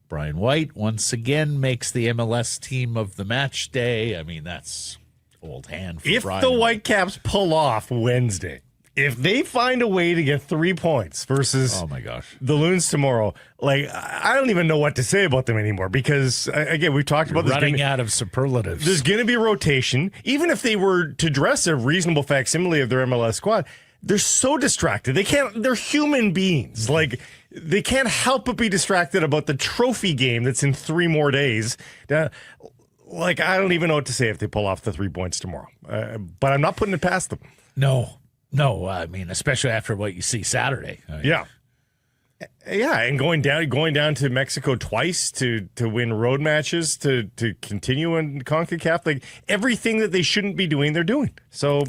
Brian White once again makes the MLS team of the match day. I mean, that's old hand for if Brian the White. Whitecaps pull off Wednesday, if they find a way to get 3 points versus Oh, my gosh. the Loons tomorrow, like, I don't even know what to say about them anymore because, again, we've talked about this. Running out of superlatives. There's going to be rotation. Even if they were to dress a reasonable facsimile of their MLS squad, they're so distracted. They're human beings. Like, they can't help but be distracted about the trophy game that's in 3 more days. Like, I don't even know what to say if they pull off the 3 points tomorrow. But I'm not putting it past them. No, I mean, especially after what you see Saturday. Yeah, and going down to Mexico twice to win road matches, to continue in CONCACAF, like everything that they shouldn't be doing, they're doing. So,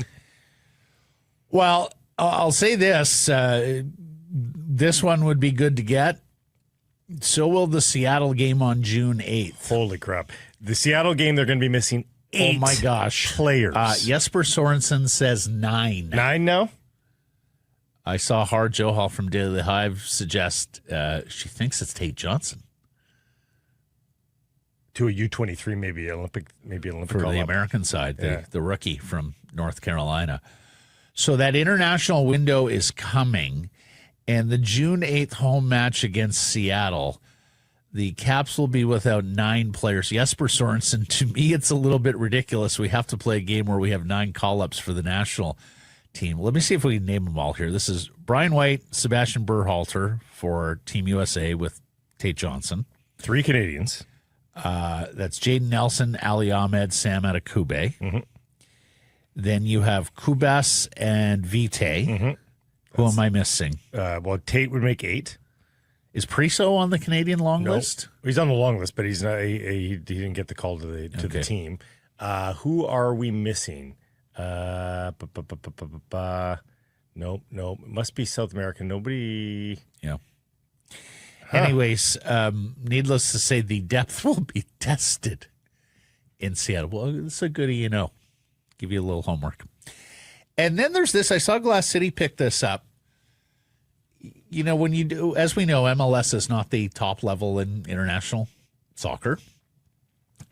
well, I'll say this: this one would be good to get. So will the Seattle game on June 8th. Holy crap! The Seattle game, they're going to be missing 8 Oh my gosh, players. Jesper Sorensen says 9. 9 now? I saw Har Johal from Daily Hive suggest she thinks it's Tate Johnson. to a U23, maybe Olympic for the call-up. American side, the rookie from North Carolina. So that international window is coming, and the June 8th home match against Seattle, the Caps will be without 9 players. Jesper Sorensen, to me, it's a little bit ridiculous. We have to play a game where we have 9 call-ups for the national team. Let me see if we can name them all here. This is Brian White, Sebastian Berhalter for Team USA with Tate Johnson. 3 Canadians. That's Jaden Nelson, Ali Ahmed, Sam Adekube. Mm-hmm. Then you have Kubas and Vitae. Mm-hmm. Who am I missing? Well, Tate would make 8. Is Priso on the Canadian long list? He's on the long list, but he's not. He didn't get the call to the team. Who are we missing? Nope. It must be South American. Nobody. Yeah. Anyways, needless to say, the depth will be tested in Seattle. Well, it's a goodie, you know. Give you a little homework. And then there's this. I saw Glass City pick this up. You know, when you do, as we know, MLS is not the top level in international soccer.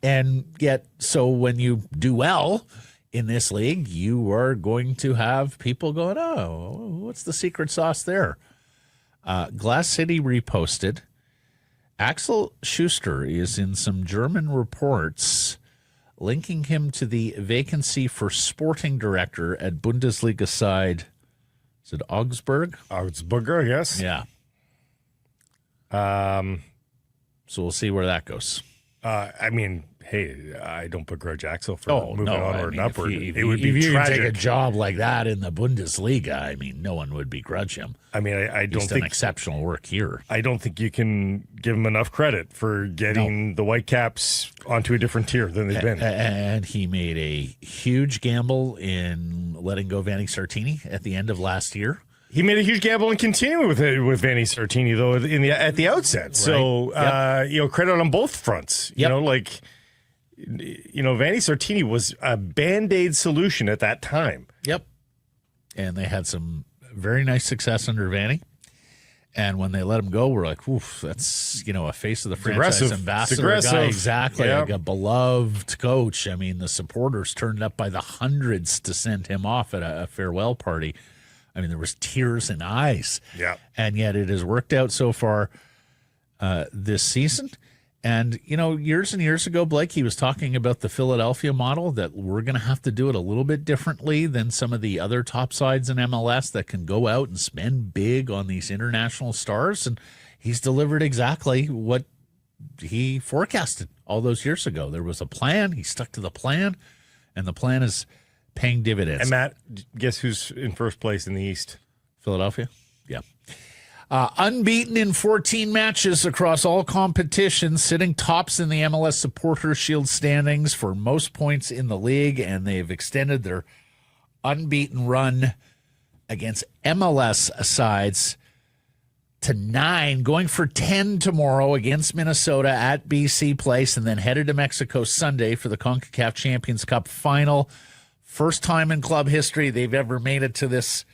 And yet, so when you do well in this league, you are going to have people going, oh, what's the secret sauce there? Glass City reposted. Axel Schuster is in some German reports linking him to the vacancy for sporting director at Bundesliga side. Is it Augsburg? Augsburger, yes. Yeah. So we'll see where that goes. I mean, hey, I don't begrudge Axel for moving onward and upward. It would be tragic. Take a job like that in the Bundesliga, I mean, no one would begrudge him. I mean, I don't He's done exceptional work here. I don't think you can give him enough credit for getting the Whitecaps onto a different tier than they've been. And he made a huge gamble in letting go Vanni Sartini at the end of last year. He made a huge gamble and continuing with Vanni Sartini though at the outset. Right. So credit on both fronts. Yep. Vanni Sartini was a Band-Aid solution at that time. Yep. And they had some very nice success under Vanni. And when they let him go, we're like, oof, that's, a face of the franchise ambassador guy. Exactly. Yep. Like a beloved coach. I mean, the supporters turned up by the hundreds to send him off at a farewell party. I mean, there was tears in eyes. Yeah. And yet it has worked out so far this season. And, years and years ago, Blake, he was talking about the Philadelphia model, that we're going to have to do it a little bit differently than some of the other top sides in MLS that can go out and spend big on these international stars. And he's delivered exactly what he forecasted all those years ago. There was a plan. He stuck to the plan, and the plan is paying dividends. And Matt, guess who's in first place in the East? Philadelphia? Yeah. Unbeaten in 14 matches across all competitions, sitting tops in the MLS Supporters Shield standings for most points in the league, and they've extended their unbeaten run against MLS sides to 9, going for 10 tomorrow against Minnesota at BC Place, and then headed to Mexico Sunday for the CONCACAF Champions Cup final. First time in club history they've ever made it to this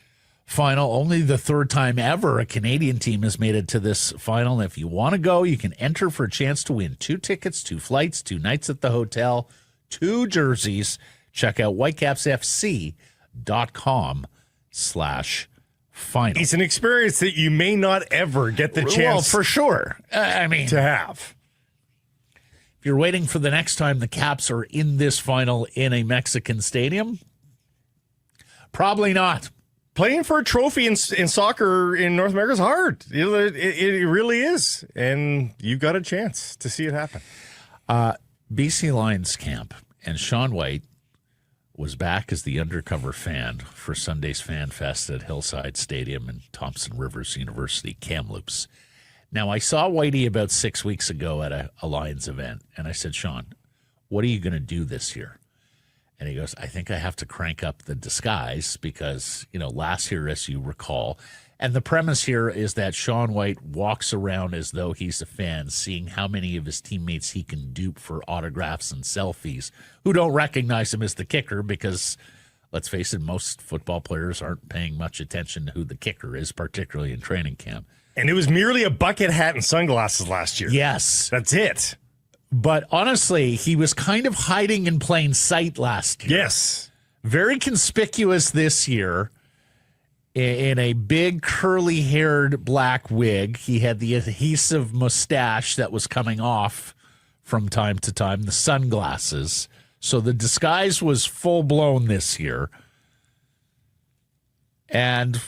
final. Only the third time ever a Canadian team has made it to this final. And if you want to go, you can enter for a chance to win 2 tickets, 2 flights, 2 nights at the hotel, 2 jerseys. Check out whitecapsfc.com/final. It's an experience that you may not ever get the chance. Well, for sure. To have. If you're waiting for the next time the Caps are in this final in a Mexican stadium, probably not. Playing for a trophy in soccer in North America is hard. It really is. And you got a chance to see it happen. BC Lions camp, and Shaun White was back as the undercover fan for Sunday's Fan Fest at Hillside Stadium in Thompson Rivers University, Kamloops. Now, I saw Whitey about 6 weeks ago at a Lions event, and I said, Shaun, what are you going to do this year? And he goes, I think I have to crank up the disguise because, last year, as you recall, and the premise here is that Shaun White walks around as though he's a fan, seeing how many of his teammates he can dupe for autographs and selfies who don't recognize him as the kicker because, let's face it, most football players aren't paying much attention to who the kicker is, particularly in training camp. And it was merely a bucket hat and sunglasses last year. Yes. That's it. But honestly, he was kind of hiding in plain sight last year. Yes. Very conspicuous this year in a big curly-haired black wig. He had the adhesive mustache that was coming off from time to time, the sunglasses. So the disguise was full-blown this year. And,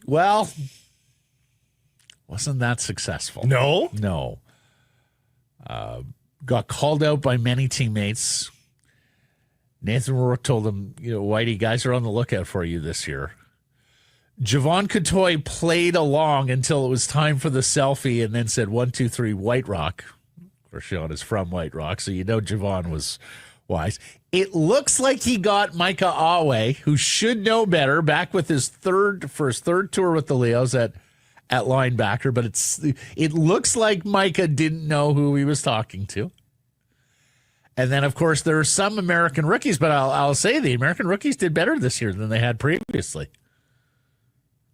well, wasn't that successful. No? No. Got called out by many teammates. Nathan Rourke told him, Whitey, guys are on the lookout for you this year. Javon Cotoy played along until it was time for the selfie and then said, 1, 2, 3, White Rock. Of course, Sean is from White Rock, so Javon was wise. It looks like he got Micah Awe, who should know better, back with his third tour with the Leos at linebacker, but it looks like Micah didn't know who he was talking to. And then, of course, there are some American rookies, but I'll say the American rookies did better this year than they had previously.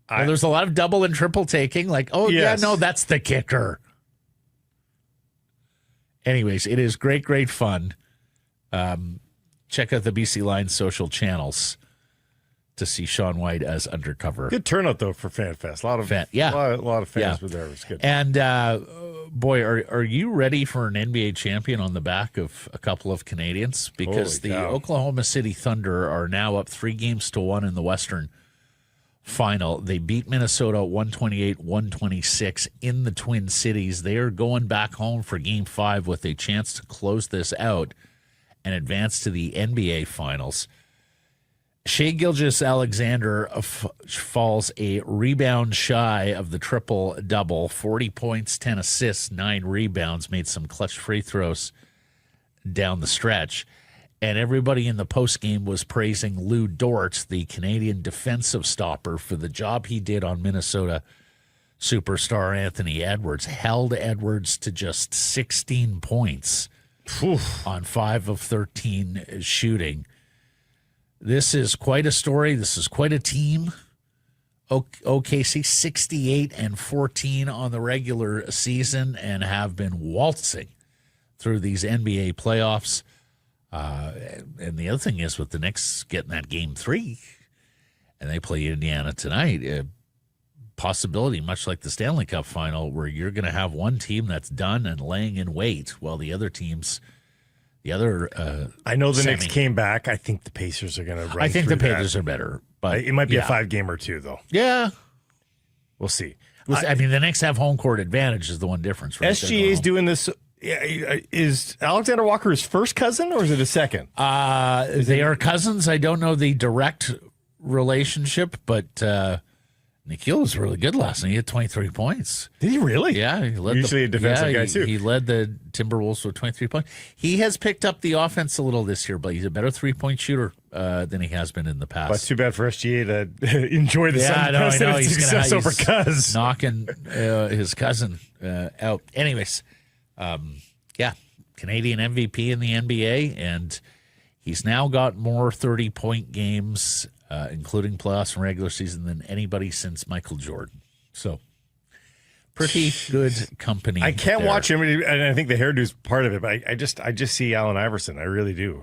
There's a lot of double and triple taking, like, yes. Yeah, no, that's the kicker. Anyways, it is great, great fun. Check out the BC Lions social channels to see Sean White as undercover. Good turnout, though, for FanFest. A lot of fans were there. It was good. And, boy, are you ready for an NBA champion on the back of a couple of Canadians? Because the Oklahoma City Thunder are now up 3-1 in the Western Final. They beat Minnesota 128-126 in the Twin Cities. They are going back home for Game 5 with a chance to close this out and advance to the NBA Finals. Shai Gilgeous-Alexander falls a rebound shy of the triple-double, 40 points, 10 assists, 9 rebounds, made some clutch free throws down the stretch. And everybody in the postgame was praising Lou Dort, the Canadian defensive stopper, for the job he did on Minnesota superstar Anthony Edwards. Held Edwards to just 16 points on 5 of 13 shooting. This is quite a story. This is quite a team. OKC 68-14 on the regular season and have been waltzing through these NBA playoffs. And the other thing is, with the Knicks getting that Game 3, and they play Indiana tonight, possibility, much like the Stanley Cup final, where you're going to have one team that's done and laying in wait while the other teams... I know the Knicks came back. I think the Pacers are going to run. I think the Pacers are better, but it might be a 5-game or 2, though. Yeah, we'll see. The Knicks have home court advantage is the one difference. Right? SGA's doing this. Is Alexander Walker his first cousin or is it his second? They are cousins. I don't know the direct relationship, but Nikhil was really good last night. He had 23 points. Did he really? Yeah. He led Usually a defensive guy, too. He led the Timberwolves with 23 points. He has picked up the offense a little this year, but he's a better three-point shooter than he has been in the past. But too bad for SGA to enjoy the unprecedented success over Cuz. Knocking his cousin out. Anyways, Canadian MVP in the NBA, and he's now got more 30-point games including playoffs and regular season, than anybody since Michael Jordan. So, pretty good company. I can't watch him, and I think the hairdo's part of it. But I just see Allen Iverson. I really do.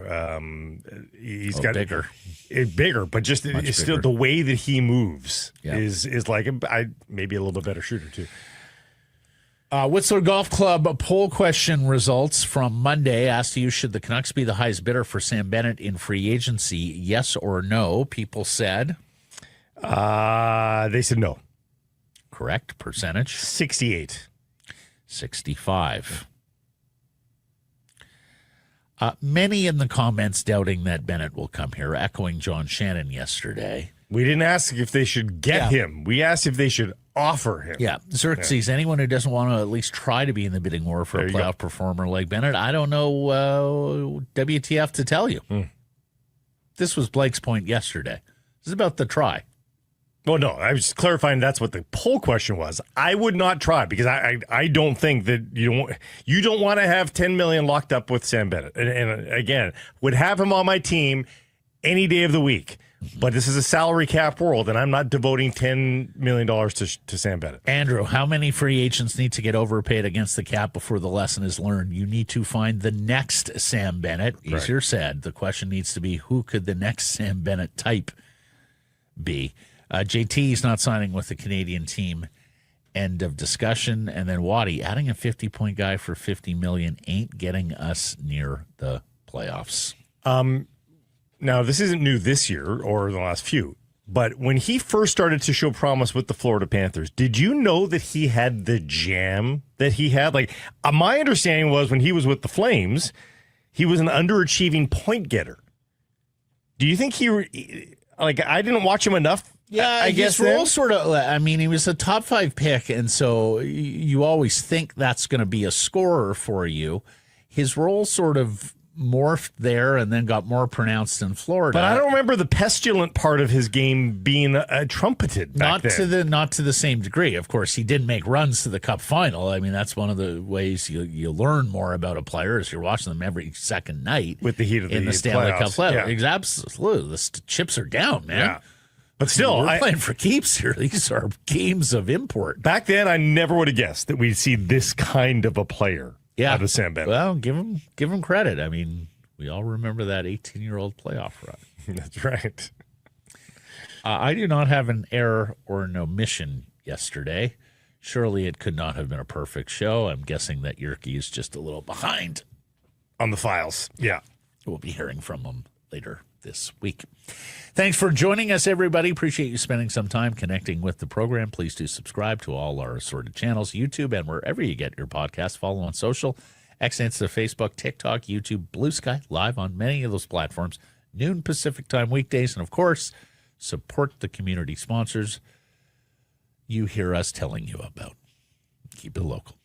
He's got bigger, but just it's still the way that he moves is like maybe a little bit better shooter too. Whistler Golf Club poll question results from Monday asked you, should the Canucks be the highest bidder for Sam Bennett in free agency? Yes or no? People said. They said no. Correct. Percentage? 68. 65. Many in the comments doubting that Bennett will come here, echoing John Shannon yesterday. We didn't ask if they should get him. We asked if they should offer him. Yeah. Xerxes, anyone who doesn't want to at least try to be in the bidding war for a playoff performer like Bennett, I don't know WTF to tell you. This was Blake's point yesterday. This is about the try. Well, no, I was just clarifying that's what the poll question was. I would not try because I don't think that you don't want to have $10 million locked up with Sam Bennett. And again, would have him on my team any day of the week. But this is a salary cap world, and I'm not devoting $10 million to Sam Bennett. Andrew, how many free agents need to get overpaid against the cap before the lesson is learned? You need to find the next Sam Bennett. Easier said. The question needs to be, who could the next Sam Bennett type be? JT is not signing with the Canadian team. End of discussion. And then Waddy, adding a 50-point guy for $50 million ain't getting us near the playoffs. Now, this isn't new this year or the last few, but when he first started to show promise with the Florida Panthers, did you know that he had the jam that he had? Like, my understanding was when he was with the Flames, he was an underachieving point getter. Do you think I didn't watch him enough? Yeah, I guess his role sort of, I mean, he was a top 5 pick, and so you always think that's going to be a scorer for you. His role sort of morphed there and then got more pronounced in Florida. But I don't remember the pestilent part of his game being trumpeted back then. Not to the same degree. Of course, he did make runs to the Cup final. I mean, that's one of the ways you learn more about a player is you're watching them every second night with the heat of in the Stanley Cup playoffs. Yeah. Absolutely, the chips are down, man. Yeah. But still, we're playing for keeps here. These are games of import. Back then, I never would have guessed that we'd see this kind of a player. Out of Sam Bennett. Well, give him credit. I mean, we all remember that 18-year-old playoff run. That's right. I do not have an error or an omission yesterday. Surely it could not have been a perfect show. I'm guessing that Yerke is just a little behind on the files. Yeah. We'll be hearing from him later this week. Thanks for joining us, everybody. Appreciate you spending some time connecting with the program. Please do subscribe to all our assorted channels, YouTube, and wherever you get your podcasts. Follow on social, X, Insta, Facebook, TikTok, YouTube, Blue Sky, live on many of those platforms, noon Pacific time weekdays. And, of course, support the community sponsors you hear us telling you about. Keep it local.